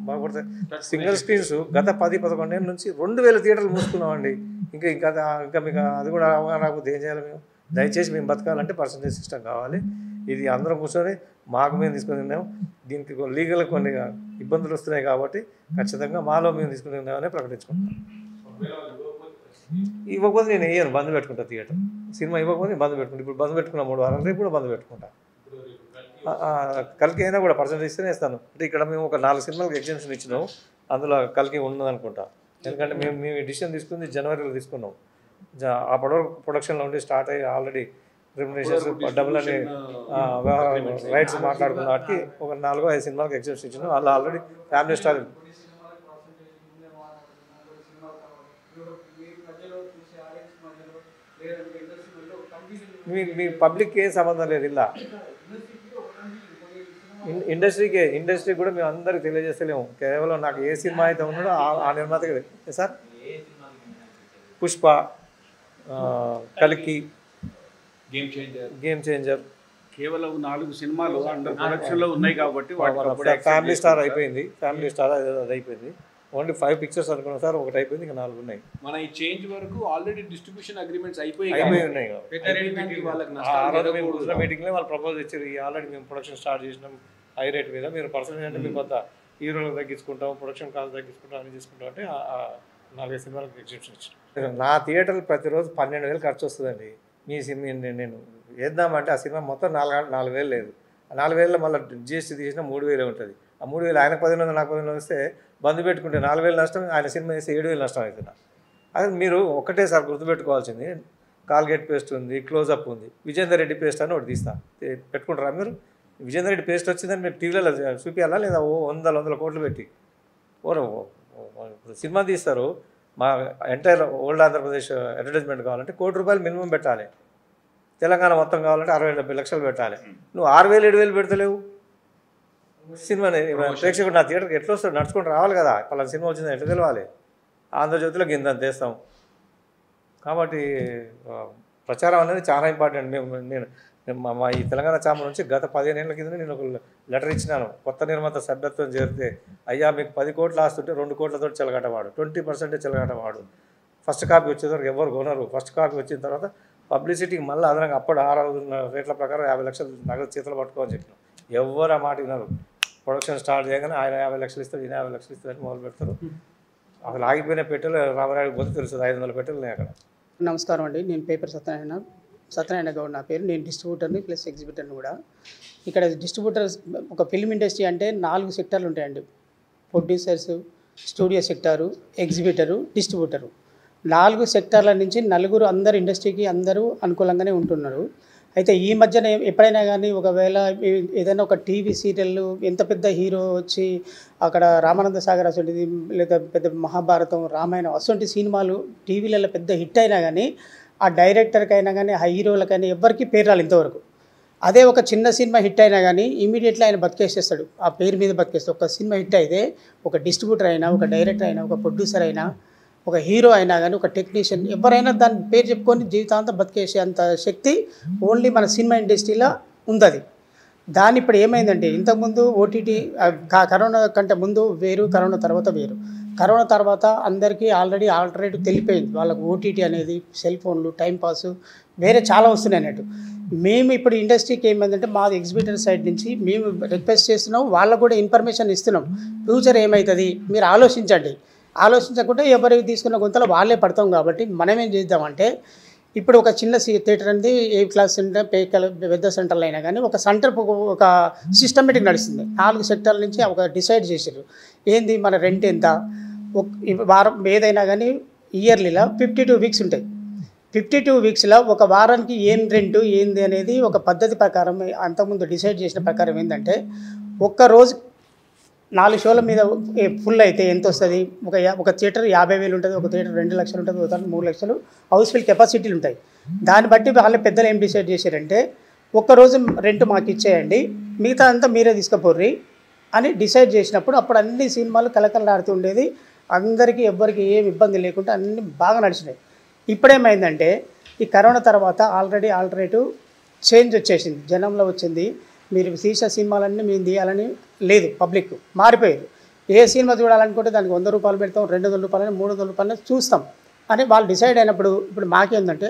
బాగుపడతాయి. సింగిల్ స్క్రీన్స్ గత 10-11 ఏళ్ళ నుంచి 2,000 థియేటర్లు మూసుకున్నామండి. ఇంకా మీకు అది కూడా అవగాహన రాకపోతే ఏం చేయాలి? మేము దయచేసి మేము బతకాలంటే పర్సంటేజ్ సిస్టమ్ కావాలి. ఇది అందరం కూర్చొని మాకు మేము తీసుకుని ఉన్నాము. దీనికి లీగల్ కొన్ని ఇబ్బందులు వస్తున్నాయి కాబట్టి ఖచ్చితంగా మాలో మేము తీసుకుని ఉన్నామని ప్రకటించుకుంటాం. ఇవ్వకపోతే నేను వేయను, బంద్ పెట్టుకుంటా థియేటర్. సినిమా ఇవ్వకపోతే బంద్ పెట్టుకుంటా. ఇప్పుడు బంద్ పెట్టుకున్నా 3 వారాలు, రేపు కూడా బంద్ పెట్టుకుంటా. కల్కి అయినా కూడా పర్సంటేజ్ ఇస్తేనే ఇస్తాను. అంటే ఇక్కడ మేము ఒక 4 సినిమాలకు ఎగ్జామ్షన్ ఇచ్చినాము, అందులో కల్కి ఉన్నదనుకుంటా. ఎందుకంటే మేము డిసిషన్ తీసుకుంది జనవరిలో తీసుకున్నాం. అప్పటి వరకు ప్రొడక్షన్లో ఉండి స్టార్ట్ అయ్యి ఆల్రెడీ రెమ్యునరేషన్స్ డబ్బులు అనే రైట్స్ మాట్లాడుకున్న వాటికి ఒక 4-5 సినిమాలకు ఎగ్జామ్షన్ ఇచ్చినాం. అందులో ఆల్రెడీ ఫ్యామిలీ స్టార్ మీ పబ్లిక్కి ఏం సంబంధం లేదు. ఇలా ఇండస్ట్రీకి కూడా మేము అందరికి తెలియజేస్తలేము. కేవలం నాకు ఏ సినిమా అయితే ఉన్నాడో ఆ నిర్మాతకి. సార్ పుష్ప, కల్కి, గేమ్ చేంజర్ కేవలం 4 సినిమాలు అండర్ ప్రొడక్షన్లో ఉన్నాయి కాబట్టి ఫ్యామిలీ స్టార్ అయిపోయింది. ఫ్యామిలీ స్టార్ అది అయిపోయింది. ఓన్లీ 5 పిక్చర్స్ అనుకున్నాం సార్, ఒకటి అయిపోయింది, ఇంకా 4 ఉన్నాయి. మన ఈ చేంజ్ వరకు ఆల్రెడీ డిస్ట్రిబ్యూషన్ అగ్రిమెంట్స్ అయిపోయి ఉన్నాయి. మీటింగ్లో వాళ్ళు ప్రపోజ్ ఇచ్చారు, ఆల్రెడీ మేము ప్రొడక్షన్ స్టార్ట్ చేసినాం హై రేట్ మీద, మీరు పర్సనల్ అంటే మేము కొంత హీరోలకు తగ్గించుకుంటాం, ప్రొడక్షన్ కాస్ట్ తగ్గించుకుంటాం, అని తీసుకుంటాం అంటే 4 సినిమాలకు ఎగ్జిబిషన్ ఇచ్చాను. నా థియేటర్లు ప్రతిరోజు 12,000 ఖర్చు వస్తుందండి. మీ సినిమా నేను వేద్దామంటే ఆ సినిమా మొత్తం 4,000 లేదు. ఆ 4,000లో మళ్ళీ GST తీసినా 3,000 ఉంటుంది. ఆ 3,000 ఆయనకు 10,000 నాకు 10,000 వస్తే బంద్ పెట్టుకుంటే 4,000 నష్టం, ఆయన సినిమా వేస్తే 7,000 నష్టం అవుతున్నా. అది మీరు ఒకటేసారి గుర్తుపెట్టుకోవాల్సింది. కాల్గేట్ పేస్ట్ ఉంది, క్లోజప్ ఉంది, విజేందర్ రెడ్డి పేస్ట్ అని ఒకటి తీస్తా, పెట్టుకుంటారా మీరు? విజేందర్ రెడ్డి పేస్ట్ వచ్చిందని మీరు టీవీలలో చూపించాలా లేదా? 100 కోట్లు పెట్టి సినిమా తీస్తారు. మా ఎంటైర్ ఓల్డ్ ఆంధ్రప్రదేశ్ అడ్వర్టైజ్మెంట్ కావాలంటే ₹1,00,00,000 మినిమం పెట్టాలి. తెలంగాణ మొత్తం కావాలంటే 60-70 లక్షలు పెట్టాలి. నువ్వు 6,000-7,000 పెడతలేవు. సినిమాని ప్రేక్షకుడు నా థియేటర్కి ఎట్లా వస్తాడు? నడుచుకుంటూ రావాలి కదా. పలానా సినిమా వచ్చింది ఎట్లా తెలవాలి? ఆంధ్రజ్యోతిలో గింత తెస్తాం. కాబట్టి ప్రచారం అనేది చాలా ఇంపార్టెంట్. నేను మా ఈ తెలంగాణ ఛాంబర్ నుంచి గత 15 ఏళ్ళ కింద నేను ఒక లెటర్ ఇచ్చినాను. కొత్త నిర్మాత సభ్యత్వం చేరితే, అయ్యా మీకు 10 కోట్లు ఆస్తుంటే 2 కోట్లతో చెలగటవాడు, 20% చెలగటవాడు. ఫస్ట్ కాపీ వచ్చేసరికి ఎవరు కొనరు. ఫస్ట్ కాపీ వచ్చిన తర్వాత పబ్లిసిటీకి మళ్ళీ అదనంగా అప్పుడు 6 రేట్ల ప్రకారం 50 లక్షలు నగదు చేతులు పట్టుకోని చెప్పినాం. ఎవరు ఆ మాట విన్నారు. ప్రొడక్షన్ స్టార్ట్ చేయగానే ఆయన 50 లక్షలు ఇస్తారు, ఈయన 50 లక్షలు ఇస్తారని మొదలు పెడతారు. అసలు ఆగిపోయిన పెట్టెలు రామరాయుడికి పోతే తెలుస్తుంది, 500 పెట్టెలు ఉన్నాయి అక్కడ. నమస్కారం అండి, నేను పేపర్ సత్యనారాయణ గౌడ్ నా పేరు. నేను డిస్ట్రిబ్యూటర్ని ప్లస్ ఎగ్జిబిటర్ని కూడా. ఇక్కడ డిస్ట్రిబ్యూటర్స్ ఒక ఫిల్మ్ ఇండస్ట్రీ అంటే 4 సెక్టార్లు ఉంటాయండి. Producers, studio sector, exhibitor, distributor. 4 సెక్టార్ల నుంచి నలుగురు అందరు ఇండస్ట్రీకి అందరూ అనుకూలంగానే ఉంటున్నారు. అయితే ఈ మధ్యన ఎప్పుడైనా కానీ ఒకవేళ ఏదైనా ఒక టీవీ సీరియల్ ఎంత పెద్ద హీరో వచ్చి అక్కడ రామానంద సాగర్ అసొంటిది లేదా పెద్ద మహాభారతం, రామాయణం అసొంటి సినిమాలు టీవీలలో పెద్ద హిట్ అయినా కానీ ఆ డైరెక్టర్కి అయినా కానీ ఆ హీరోలకైనా ఎవరికి పేరు రాలి ఇంతవరకు. అదే ఒక చిన్న సినిమా హిట్ అయినా కానీ ఇమీడియట్లీ ఆయన బతికేసేస్తాడు, ఆ పేరు మీద బతికేస్తాడు. ఒక సినిమా హిట్ అయితే ఒక డిస్ట్రిబ్యూటర్ అయినా, ఒక డైరెక్టర్ అయినా, ఒక ప్రొడ్యూసర్ అయినా, ఒక హీరో అయినా కానీ, ఒక టెక్నీషియన్ ఎవరైనా దాని పేరు చెప్పుకొని జీవితాంతం బతికేసే అంత శక్తి ఓన్లీ మన సినిమా ఇండస్ట్రీలో ఉంది. దాని ఇప్పుడు ఏమైందంటే ఇంతకుముందు ఓటీటీ కరోనా కంటే ముందు వేరు, కరోనా తర్వాత వేరు. కరోనా తర్వాత అందరికీ ఆల్రెడీ ఆల్టర్నేటివ్ తెలిపోయింది. వాళ్ళకు ఓటీటీ అనేది, సెల్ ఫోన్లు, టైంపాస్ వేరే చాలా వస్తున్నాయి అన్నట్టు. మేము ఇప్పుడు ఇండస్ట్రీకి ఏమైందంటే మాది ఎగ్జిబిటర్ సైడ్ నుంచి మేము రిక్వెస్ట్ చేస్తున్నాం, వాళ్ళకు కూడా ఇన్ఫర్మేషన్ ఇస్తున్నాం. ఫ్యూచర్ ఏమవుతుంది మీరు ఆలోచించండి. ఆలోచించకుండా ఎవరికి తీసుకున్న గుంతలో వాళ్ళే పడతాం. కాబట్టి మనం ఏం చేద్దామంటే ఇప్పుడు ఒక చిన్న థియేటర్ అనేది ఏ క్లాస్ సెంటర్, పెద్ద సెంటర్లు అయినా కానీ ఒక సెంటర్ ఒక సిస్టమేటిక్ నడుస్తుంది. 4 సెక్టర్ల నుంచి ఒక డిసైడ్ చేశారు. ఏంది మన రెంట్ ఎంత, వారం ఏదైనా కానీ ఇయర్లీలో 52 వీక్స్ ఉంటాయి. 52 వీక్స్లో ఒక వారానికి ఏం రెంటు ఏంది అనేది ఒక పద్ధతి ప్రకారం అంతకుముందు డిసైడ్ చేసిన ప్రకారం ఏంటంటే ఒక్కరోజు 4 షోల మీద ఫుల్ అయితే ఎంత వస్తుంది. ఒక థియేటర్ 50,000 ఉంటుంది, ఒక థియేటర్ 2 లక్షలు ఉంటుంది, ఒక 3 లక్షలు హౌస్ఫుల్ కెపాసిటీలు ఉంటాయి. దాన్ని బట్టి వాళ్ళ పెద్దలు ఏం డిసైడ్ చేశారంటే ఒక్కరోజు రెంట్ మాకు ఇచ్చేయండి, మిగతా అంతా మీరే తీసుకుపోర్రి అని డిసైడ్ చేసినప్పుడు అప్పుడు అన్ని సినిమాలు కలకలలాడుతుండేది. అందరికీ ఎవ్వరికి ఏం ఇబ్బంది లేకుండా అన్నీ బాగా నడిచినాయి. ఇప్పుడేమైందంటే ఈ కరోనా తర్వాత ఆల్రెడీ ఆల్టర్నేటివ్ చేంజ్ వచ్చేసింది, జనంలో వచ్చింది. మీరు తీసిన సినిమాలన్నీ మేము తీయాలని లేదు, పబ్లిక్ మారిపోయారు. ఏ సినిమా చూడాలనుకుంటే దానికి 100 రూపాయలు పెడతాం, 200 రూపాయలని, 300 రూపాయలని చూస్తాం అని వాళ్ళు డిసైడ్ అయినప్పుడు ఇప్పుడు మాకేందంటే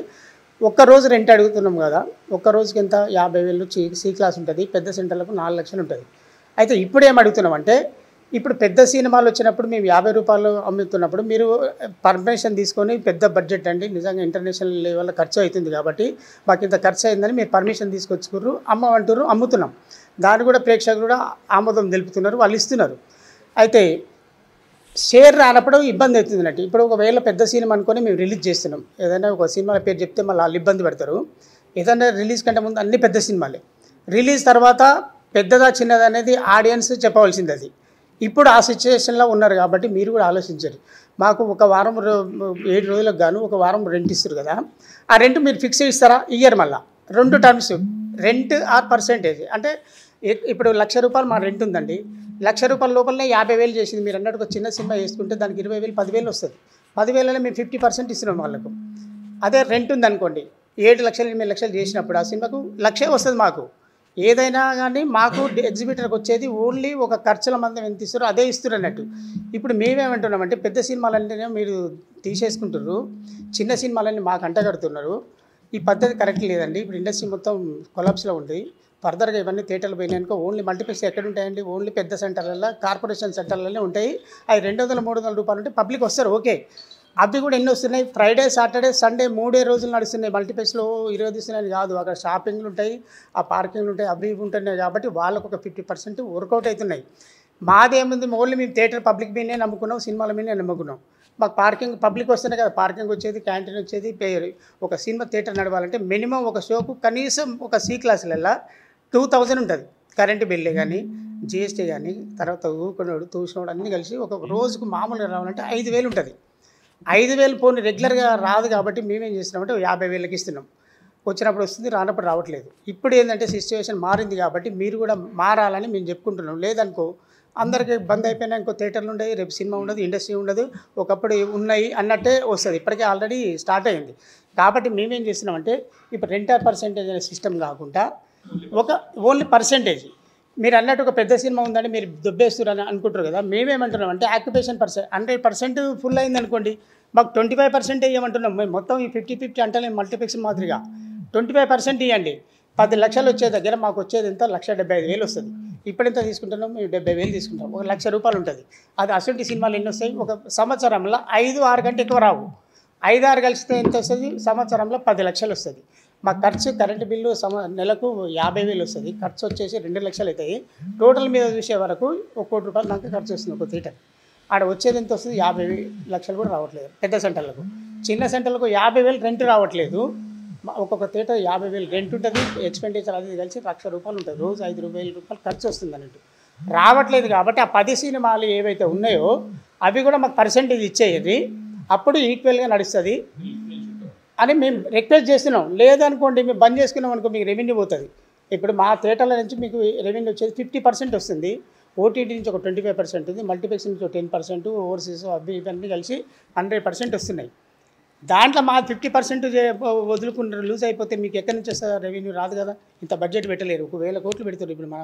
ఒక్కరోజు రెంట్ అడుగుతున్నాం కదా, ఒక్కరోజుకి ఎంత 50,000 సి క్లాస్ ఉంటుంది, పెద్ద సెంటర్లకు 4 లక్షలు ఉంటుంది. అయితే ఇప్పుడు ఏం అడుగుతున్నామంటే ఇప్పుడు పెద్ద సినిమాలు వచ్చినప్పుడు మేము 50 రూపాయలు అమ్ముతున్నప్పుడు మీరు పర్మిషన్ తీసుకొని పెద్ద బడ్జెట్ అండి నిజంగా ఇంటర్నేషనల్ లెవెల్లో ఖర్చు అవుతుంది కాబట్టి మాకు ఇంత ఖర్చు అయిందని మీరు పర్మిషన్ తీసుకొచ్చుకుర్రు అమ్మమంటారు, అమ్ముతున్నాం. దాన్ని కూడా ప్రేక్షకులు కూడా ఆమోదం తెలుపుతున్నారు, వాళ్ళు ఇస్తున్నారు. అయితే షేర్ రానప్పుడు ఇబ్బంది అవుతుంది అన్నట్టు. ఇప్పుడు ఒకవేళ పెద్ద సినిమా అనుకొని మేము రిలీజ్ చేస్తున్నాం, ఏదైనా ఒక సినిమా పేరు చెప్తే మళ్ళీ వాళ్ళు ఇబ్బంది పడతారు. ఏదైనా రిలీజ్ కంటే ముందు అన్ని పెద్ద సినిమాలే, రిలీజ్ తర్వాత పెద్దదా చిన్నదా అనేది ఆడియన్స్ చెప్పవలసింది. అది ఇప్పుడు ఆ సిచ్యువేషన్లో ఉన్నారు కాబట్టి మీరు కూడా ఆలోచించండి. మాకు ఒక వారం 7 రోజులకు గాను ఒక వారం రెంట్ ఇస్తారు కదా, ఆ రెంట్ మీరు ఫిక్స్ ఇస్తారా ఇయర్ మళ్ళీ 2 టర్మ్స్ రెంట్ ఆర్ పర్సెంటేజ్. అంటే ఇప్పుడు 1,00,000 రూపాయలు మా రెంట్ ఉందండి, 1,00,000 రూపాయల లోపలనే 50,000 చేసింది. మీరు అన్నట్టు ఒక చిన్న సినిమా వేసుకుంటే దానికి 20,000 10,000 వస్తుంది. 10,000లో మేము 50% ఇస్తున్నాం వాళ్ళకు. అదే రెంట్ ఉందనుకోండి 7 లక్షలు 8 లక్షలు చేసినప్పుడు ఆ సినిమాకు 1,00,000 వస్తుంది మాకు. ఏదైనా కానీ మాకు ఎగ్జిబిటర్కి వచ్చేది ఓన్లీ ఒక ఖర్చుల మందం ఎంత ఇస్తారో అదే ఇస్తారు అన్నట్టు. ఇప్పుడు మేమేమంటున్నామంటే పెద్ద సినిమాలంటేనే మీరు తీసేసుకుంటారు, చిన్న సినిమాలన్నీ మాకు అంటగడుతున్నారు. ఈ పద్ధతి కరెక్ట్ లేదండి. ఇప్పుడు ఇండస్ట్రీ మొత్తం కొలాప్స్లో ఉంది. ఫర్దర్గా ఇవన్నీ థియేటర్లు పోయినాయనుకో ఓన్లీ మల్టీప్లెక్స్ ఎక్కడ ఉంటాయండి, ఓన్లీ పెద్ద సెంటర్లలో, కార్పొరేషన్ సెంటర్లలో ఉంటాయి. అవి 200-300 రూపాయలు ఉంటే పబ్లిక్ వస్తారు, ఓకే. అవి కూడా ఎన్ని వస్తున్నాయి, ఫ్రైడే సాటర్డే సండే 3 రోజులు నడుస్తున్నాయి. మల్టీప్లెక్స్లో 20 తీస్తున్నాయని కాదు, అక్కడ షాపింగ్లు ఉంటాయి, ఆ పార్కింగ్లు ఉంటాయి, అవి ఉంటున్నాయి. కాబట్టి వాళ్ళకు ఒక 50% వర్కౌట్ అవుతున్నాయి. మాదేముంది ఓన్లీ మేము థియేటర్ పబ్లిక్ మీదనే నమ్ముకున్నాం, సినిమాల మీదనే నమ్ముకున్నాం. మాకు పార్కింగ్ పబ్లిక్ వస్తేనే కదా పార్కింగ్ వచ్చేది, క్యాంటీన్ వచ్చేది. ఒక సినిమా థియేటర్ నడవాలంటే మినిమం ఒక షోకు కనీసం ఒక సి క్లాసులలో 2,000 ఉంటుంది. కరెంటు బిల్లు కానీ, జిఎస్టీ కానీ, తర్వాత ఊకున్నాడు తూసినోడు అన్నీ కలిసి ఒక రోజుకు మామూలుగా రావాలంటే 5,000 ఉంటుంది. 5,000 పోనీ రెగ్యులర్గా రాదు కాబట్టి మేమేం చేస్తున్నామంటే 50,000కి ఇస్తున్నాం. వచ్చినప్పుడు వస్తుంది, రానప్పుడు రావట్లేదు. ఇప్పుడు ఏంటంటే సిచ్యువేషన్ మారింది కాబట్టి మీరు కూడా మారాలని మేము చెప్పుకుంటున్నాం. లేదనుకో అందరికీ బంద్ అయిపోయినా ఇంకో థియేటర్లు ఉండవు, రేపు సినిమా ఉండదు, ఇండస్ట్రీ ఉండదు, ఒకప్పుడు ఉన్నాయి అన్నట్టే వస్తుంది. ఇప్పటికే ఆల్రెడీ స్టార్ట్ అయింది. కాబట్టి మేమేం చేస్తున్నామంటే ఇప్పుడు రెంటర్ పర్సెంటేజ్ అనే సిస్టమ్ కాకుండా ఒక ఓన్లీ పర్సెంటేజ్ మీరు అన్నట్టు ఒక పెద్ద సినిమా ఉందని మీరు దొబ్బేస్తున్నారు అని అనుకుంటారు కదా. మేమేమంటున్నాం అంటే ఆక్యుపేషన్ 100% ఫుల్ అయింది అనుకోండి, మాకు 25% ఇవ్వమంటున్నాం. మేము మొత్తం ఈ 50-50 అంటే మల్టీప్లెక్స్ మాదిరిగా 25% ఇవ్వండి. 10 లక్షలు వచ్చే దగ్గర మాకు వచ్చేది ఎంత 1,75,000 వస్తుంది. ఇప్పుడు ఎంత తీసుకుంటున్నాం? మేము 70,000 తీసుకుంటాం. 1,00,000 రూపాయలు ఉంటుంది. అది అసలు సినిమాలు ఎన్ని వస్తాయి? ఒక సంవత్సరంలో 5-6 కంటే ఎక్కువ రావు. 5-6 కలిస్తే ఎంత వస్తుంది? సంవత్సరంలో 10 లక్షలు వస్తుంది. మా ఖర్చు కరెంటు బిల్లు నెలకు 50,000 వస్తుంది. ఖర్చు వచ్చేసి 2 లక్షలు అవుతాయి. టోటల్ మీద చూసే వరకు 1 కోటి రూపాయలు నాకు ఖర్చు వస్తుంది ఒక థియేటర్. ఆడ వచ్చేది ఎంత వస్తుంది? 50 లక్షలు కూడా రావట్లేదు పెద్ద సెంటర్లకు. చిన్న సెంటర్లకు 50,000 రెంట్ రావట్లేదు. ఒక్కొక్క థియేటర్ 50,000 రెంట్ ఉంటుంది, ఎక్స్పెండిచర్ అది కలిసి 1,00,000 రూపాయలు ఉంటుంది. రోజు 5,000 రూపాయలు ఖర్చు వస్తుంది అన్నట్టు. రావట్లేదు కాబట్టి ఆ 10 సినిమాలు ఏవైతే ఉన్నాయో అవి కూడా మాకు పర్సెంటేజ్ ఇచ్చేయండి, అప్పుడు ఈక్వల్గా నడుస్తుంది అని మేము రిక్వెస్ట్ చేస్తున్నాం. లేదనుకోండి మేము బంద్ చేసుకున్నాం అనుకో మీకు రెవెన్యూ పోతుంది. ఇప్పుడు మా థియేటర్ల నుంచి మీకు రెవెన్యూ వచ్చేది 50% వస్తుంది. ఓటీటీ నుంచి ఒక 25% ఉంది, మల్టీప్లెక్స్ నుంచి ఒక 10%, ఓవర్సీస్ అవి ఇవన్నీ కలిసి 100% వస్తున్నాయి. దాంట్లో మా 50% వదులుకుంటారు. లూజ్ అయిపోతే మీకు ఎక్కడి నుంచి వస్తుంది? రెవెన్యూ రాదు కదా. ఇంత బడ్జెట్ పెట్టలేరు. 1,000 కోట్లు పెడతారు. ఇప్పుడు మన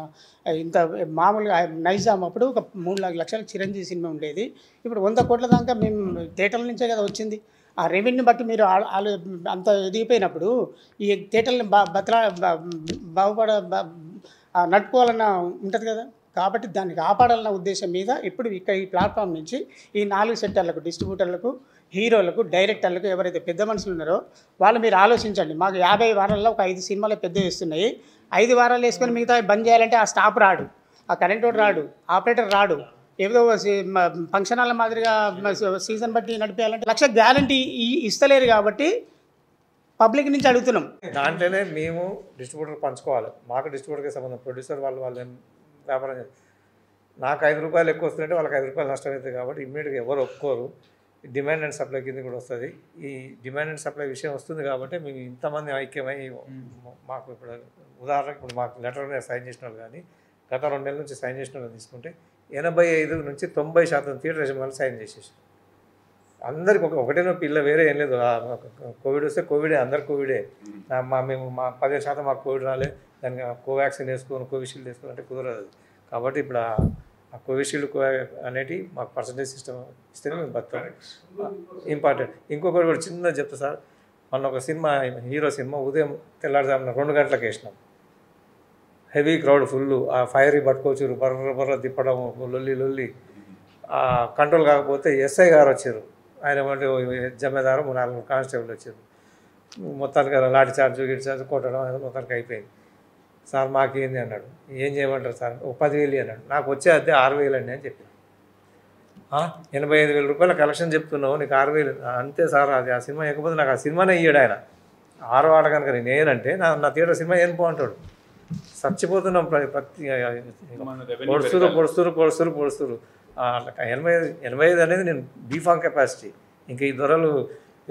ఇంత మామూలుగా నైజాం అప్పుడు ఒక 3 లక్షల చిరంజీవి సినిమా ఉండేది. ఇప్పుడు 100 కోట్ల దాకా మేము థియేటర్ల నుంచే కదా వచ్చింది. ఆ రెవెన్యూ బట్టి మీరు అంత ఎదిగిపోయినప్పుడు ఈ థియేటర్ని నడుపుకోవాలన్న ఉంటుంది కదా. కాబట్టి దాన్ని కాపాడాలన్న ఉద్దేశం మీద ఇప్పుడు ఇక్కడ ఈ ప్లాట్ఫామ్ నుంచి ఈ 4 సెక్టర్లకు, డిస్ట్రిబ్యూటర్లకు, హీరోలకు, డైరెక్టర్లకు ఎవరైతే పెద్ద మనుషులు ఉన్నారో వాళ్ళు మీరు ఆలోచించండి. మాకు 50 వారాల్లో ఒక 5 సినిమాలు పెద్దవి వస్తున్నాయి. 5 వారాలు వేసుకొని మిగతా బంద్ చేయాలంటే ఆ స్టాప్ రాడు, ఆ కరెంట్ వాడు రాడు, ఆపరేటర్ రాడు. ఏదో ఫంక్షన్ హాల్ మాదిరిగా సీజన్ బట్టి నడిపేయాలంటే 1,00,000 గ్యారంటీ ఇస్తలేరు. కాబట్టి పబ్లిక్ నుంచి అడుగుతున్నాం. దాంట్లోనే మేము డిస్ట్రిబ్యూటర్ పంచుకోవాలి. మాకు డిస్ట్రిబ్యూటర్కి సంబంధం, ప్రొడ్యూసర్ వాళ్ళు వ్యాపారం చేస్తారు. నాకు 5 రూపాయలు ఎక్కువ వస్తుందంటే వాళ్ళకి 5 రూపాయలు నష్టం అవుతుంది. కాబట్టి ఇమ్మీడియట్గా ఎవరు ఒప్పుకోరు. డిమాండ్ అండ్ సప్లై కింద కూడా వస్తుంది. ఈ డిమాండ్ అండ్ సప్లై విషయం వస్తుంది కాబట్టి మేము ఇంతమంది ఐక్యమై మాకు ఇప్పుడు ఉదాహరణకు ఇప్పుడు మాకు లెటర్ సైన్ చేసిన వాళ్ళు కానీ గత 2 నెలల నుంచి సైన్ చేసిన వాళ్ళు తీసుకుంటే 85 నుంచి 90% థియేటర్ యజమానులు సైన్ చేసేసి అందరికి ఒకటే నొప్పి ఇల్ల వేరే ఏం లేదు. కోవిడ్ వస్తే కోవిడే, అందరు కోవిడే. మేము 15% మాకు కోవిడ్ రాలే, దానికి కోవాక్సిన్ వేసుకొని కోవిషీల్డ్ వేసుకోవాలంటే కుదరదు. కాబట్టి ఇప్పుడు ఆ కోవిషీల్డ్ అనేటి మాకు పర్సంటేజ్ సిస్టమ్ ఇస్తేనే మేము బతాం. ఇంపార్టెంట్. ఇంకొకటి కూడా చిన్నది చెప్తా సార్. మొన్న ఒక సినిమా, హీరో సినిమా ఉదయం తెల్లారుజామున 2 గంటలకు వేసినాం. హెవీ క్రౌడ్ ఫుల్, ఆ ఫైర్ పట్టుకోవచ్చు, బర్ర తిప్పడం, లొల్లి కంట్రోల్ కాకపోతే ఎస్ఐ గారు వచ్చారు. ఆయన ఏమంటే జమేదారు 4 కానిస్టేబుల్ వచ్చారు. మొత్తానికి లాఠీ చార్జ్ కొట్టడం మొత్తానికి అయిపోయింది. సార్ మాకేంది అన్నాడు. ఏం చేయమంటారు సార్? ఒక 10,000 అన్నాడు. నాకు వచ్చే అద్దె 6,000 అండి అని చెప్పాను. 85,000 రూపాయల కలెక్షన్ చెప్తున్నావు, నీకు 6,000 అంతే సార్. అది ఆ సినిమా ఇవ్వకపోతే నాకు ఆ సినిమానే ఇయ్యాడు ఆయన. 6 వాట కనుక నేను ఏనంటే నా థియేటర్ సినిమా ఏం పోంటాడు. చచ్చిపోతున్నాం. ప్రతి పొడుస్తురు 85 అనేది నేను బీఫామ్ కెపాసిటీ. ఇంకా ఈ ధరలు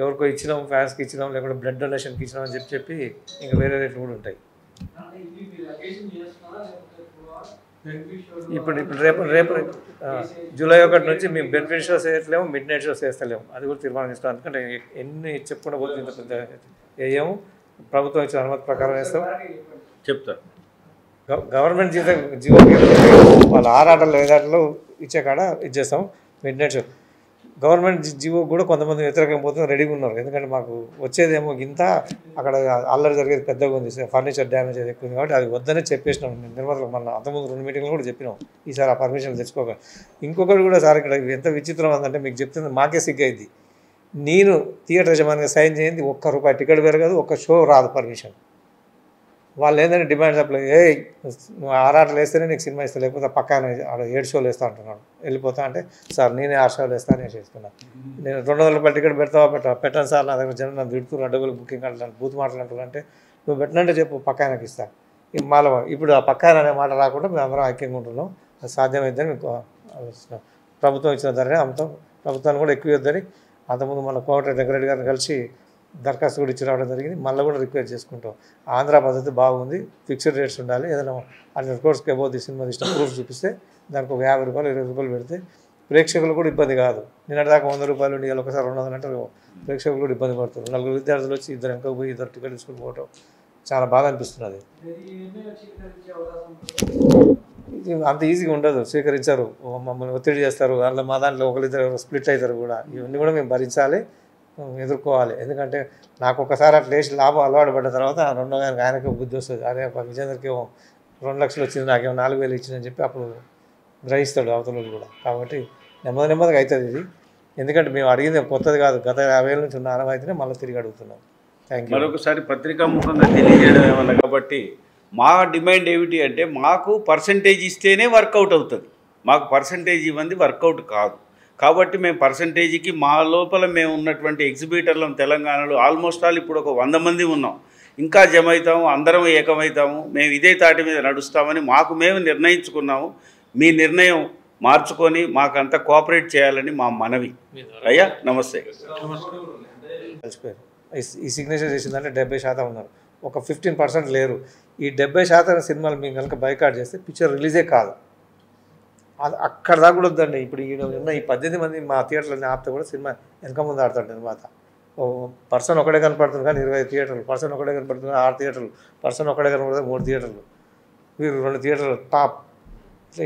ఎవరికో ఇచ్చినాం, ఫ్యాన్స్కి ఇచ్చినాం, లేకుంటే బ్లడ్ డొనేషన్కి ఇచ్చినాం అని చెప్పి ఇంకా వేరే రేట్లు కూడా ఉంటాయి. ఇప్పుడు రేపు జూలై 1 నుంచి మేము బెనిఫిట్ షోస్ వేయట్లేము, మిడ్ నైట్ షోస్ వేస్తలేము. అది కూడా తీర్మానం చేస్తాం. ఎందుకంటే ఎన్ని చెప్పుకుండా పోతే ఇంత పెద్ద వేయము. ప్రభుత్వం ఇచ్చిన అనుమతి ప్రకారం వేస్తాం. చెప్తారు. గవర్నమెంట్ జీవో వాళ్ళ 6 ఆటలు 5 ఆటలు ఇచ్చే కాడ ఇచ్చేస్తాం mid night show. Government GO కూడా కొంతమంది వ్యతిరేకం పోతే రెడీగా ఉన్నారు. ఎందుకంటే మాకు వచ్చేదేమో ఇంత, అక్కడ అల్లరి జరిగేది పెద్దగా ఉంది, ఫర్నిచర్ డ్యామేజ్ అది ఎక్కువ ఉంది. కాబట్టి అది వద్దనే చెప్పేసినాం నిర్మాతలకు. మన అంతకుముందు 2 మీటింగ్లు కూడా చెప్పినాం ఈసారి ఆ పర్మిషన్ తెచ్చుకోక. ఇంకొకటి కూడా సార్ ఇక్కడ ఎంత విచిత్రం ఉందంటే మీకు చెప్తుంది మాకే సిగ్గైంది. నేను థియేటర్ యజమానిగా సైన్ చేయింది ₹1 టికెట్ పెరగదు, 1 షో రాదు పర్మిషన్. వాళ్ళు ఏంటంటే డిమాండ్ సప్లై, నువ్వు 6 ఆటలు వేస్తేనే నీకు సినిమా ఇస్తా, లేకపోతే పక్కన 7 షోలు వేస్తా అంటున్నాడు. వెళ్ళిపోతా అంటే సార్ నేనే 6 షోలు వేస్తాను నేను చేస్తున్నాను. నేను ₹200 టికెట్ పెడతావా పెట్టాను సార్, నా దగ్గర జనం నన్ను తిడుతున్నారు, డబ్బులు బుకింగ్ అంటున్నాను, బూత్ మాటలు అంటున్నారు. అంటే నువ్వు పెట్టినంటే చెప్పు పక్కనకి ఇస్తాను. ఇప్పుడు ఆ పక్కన అనే మాట రాకుండా మేము అందరం ఐక్యంగా ఉంటున్నాం. అది సాధ్యమైందని మీకు ఆలోచిస్తున్నాం. ప్రభుత్వం ఇచ్చిన ధరనే అమ్ముతాం. ప్రభుత్వాన్ని కూడా ఎక్కువ ఇద్దని అంతకుముందు మన కోమటిరెడ్డి వెంకరెడ్డి గారిని కలిసి దరఖాస్తు కూడా ఇచ్చి రావడం జరిగింది. మళ్ళీ కూడా రిక్వెస్ట్ చేసుకుంటాం. ఆంధ్ర పద్ధతి బాగుంది, ఫిక్స్డ్ రేట్స్ ఉండాలి. ఏదైనా 100 crores అబోవ్ సినిమా తీసిన ప్రూఫ్ చూపిస్తే దానికి ఒక ₹50 ₹20 పెడితే ప్రేక్షకులు కూడా ఇబ్బంది కాదు. నిన్నటిదాకా ₹100 ఉండి ఒకసారి 200 అంటే ప్రేక్షకులు కూడా ఇబ్బంది పడుతుంది. 4 విద్యార్థులు వచ్చి 2 వెనక పోయి 2 టికెట్ తీసుకుని పోవటం చాలా బాధ అనిపిస్తున్నది. అంత ఈజీగా ఉండదు, స్వీకరించరు, మమ్మల్ని ఒత్తిడి చేస్తారు, అందులో మా దాంట్లో ఒకరిద్దరు స్ప్లిట్ అవుతారు కూడా. ఇవన్నీ కూడా మేము భరించాలి, ఎదుర్కోవాలి. ఎందుకంటే నాకు ఒకసారి అట్లా వేసి లాభం అలవాటు పడ్డ తర్వాత రెండో గారికి ఆయనకి బుద్ధి వస్తుంది, అరే విజేందర్కి 2 లక్షలు వచ్చింది, నాకేమో 4,000 ఇచ్చిందని చెప్పి అప్పుడు గ్రహిస్తాడు అవతల కూడా. కాబట్టి నెమ్మదిగా అవుతుంది ఇది. ఎందుకంటే మేము అడిగింది కొత్తది కాదు, గత 50 ఏళ్ళ నుంచి ఉన్న ఆనవాయితీనే మళ్ళీ తిరిగి అడుగుతున్నాం. Thank you. మరొకసారి పత్రికాముఖంగా తెలియజేయడం ఏమన్నా కాబట్టి మా డిమాండ్ ఏమిటి అంటే మాకు పర్సంటేజ్ ఇస్తేనే వర్కౌట్ అవుతుంది, మాకు పర్సంటేజ్ ఇవ్వండి వర్కౌట్ కాదు. కాబట్టి మేము పర్సంటేజ్కి మా లోపల మేము ఉన్నటువంటి ఎగ్జిబిటర్లం తెలంగాణలో ఆల్మోస్ట్ ఆల్ ఇప్పుడు ఒక 100 మంది ఉన్నాం, ఇంకా జమ అవుతాము, అందరం ఏకమవుతాము, మేము ఇదే తాటి మీద నడుస్తామని మాకు మేము నిర్ణయించుకున్నాము. మీ నిర్ణయం మార్చుకొని మాకంతా కోఆపరేట్ చేయాలని మా మనవి. అయ్యా నమస్తే. కలిసిపోయారు. ఈ సిగ్నేచర్ చేసిందంటే 70% ఉన్నారు, ఒక 15% లేరు. ఈ 70% సినిమాలు మేము కనుక బైకాట్ చేస్తే పిక్చర్ రిలీజే కాదు. అది అక్కడ దాకా కూడా వద్దండి. ఇప్పుడు ఈ ఉన్న ఈ 18 మంది మా థియేటర్లని ఆపితే కూడా సినిమా వెనక ముందు ఆడతాడు నిర్మాత. పర్సన్ ఒకటే కనపడుతుంది కానీ 20 థియేటర్లు, పర్సన్ ఒకటే కనపడుతుంది 6 థియేటర్లు, పర్సన్ ఒకటే కనపడుతుంది 3 థియేటర్లు, వీరు 2 థియేటర్లు టాప్,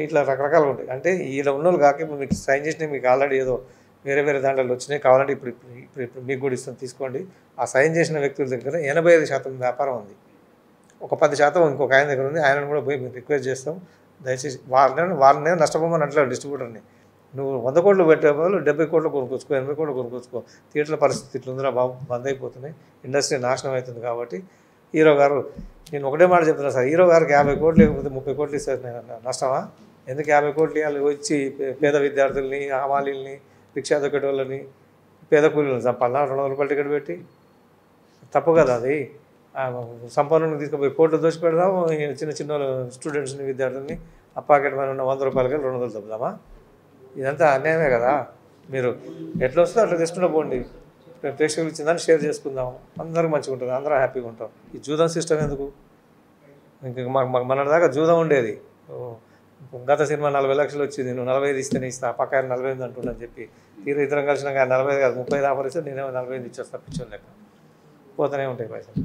ఇట్లా రకరకాలుగా ఉంటాయి. అంటే ఈడ ఉన్న వాళ్ళు కాక ఇప్పుడు మీకు సైన్ చేసినవి మీకు ఆల్రెడీ ఏదో వేరే దాంట్లో వచ్చినాయి, కావాలంటే ఇప్పుడు మీకు కూడా ఇస్తాం, తీసుకోండి. ఆ సైన్ చేసిన వ్యక్తుల దగ్గర 85% వ్యాపారం ఉంది, ఒక 10% ఇంకొక ఆయన దగ్గర ఉంది. ఆయనను కూడా పోయి మేము రిక్వెస్ట్ చేస్తాం, దయచేసి వారిని నష్టపోమని అట్లా డిస్ట్రిబ్యూటర్ని. నువ్వు 100 కోట్లు పెట్టే వాళ్ళు 70 కోట్లు కొనుక్కొచ్చుకో, 80 కోట్లు కొనుక్కొచ్చుకో. థియేటర్ల పరిస్థితి ఇట్లా ఉందిరా బాబు, బంద్ అయిపోతున్నాయి, ఇండస్ట్రీ నాశనం అవుతుంది. కాబట్టి హీరో గారు, నేను ఒకటే మాట చెప్తున్నాను సార్, హీరో గారికి 50 కోట్లు లేకపోతే 30 కోట్లు ఇస్తారు, నష్టమా? ఎందుకు 50 కోట్లు ఇవ్వాలి? వచ్చి పేద విద్యార్థుల్ని, హమాలీల్ని, రిక్షా దొక్కటి వాళ్ళని, పేద కూలీలను చంపాలన్నా 200 రూపాయలు టికెట్ పెట్టి? తప్పు కదా అది. సంపన్నుని తీసుకుపోయి కోట్లు దోచి పెడదాము, చిన్న స్టూడెంట్స్ని, విద్యార్థుల్ని ఆ పాకెట్ మన ఉన్న 100 రూపాయలకి 200 తప్పుదామా? ఇదంతా అన్యాయమే కదా. మీరు ఎట్లా వస్తుందో అట్లా తీసుకుంటూ పోండి, ప్రేక్షకులు ఇచ్చిందని షేర్ చేసుకుందాం, అందరికి మంచిగా ఉంటుంది, అందరం హ్యాపీగా ఉంటాం. ఈ జూదం సిస్టమ్ ఎందుకు? ఇంక మాకు మన దాకా జూదం ఉండేది. గత సినిమా 40 లక్షలు వచ్చింది, నువ్వు 45 ఇస్తేనే ఇస్తా, పక్క 48 అంటున్నాను చెప్పి ఇద్దరం కలిసిన 40 కాదు 30 ఆఫర్ ఇస్తే నేనేమో 45 ఇచ్చేస్తా, పిచ్చోని లెక్క పోతూనే ఉంటాయి పైసలు.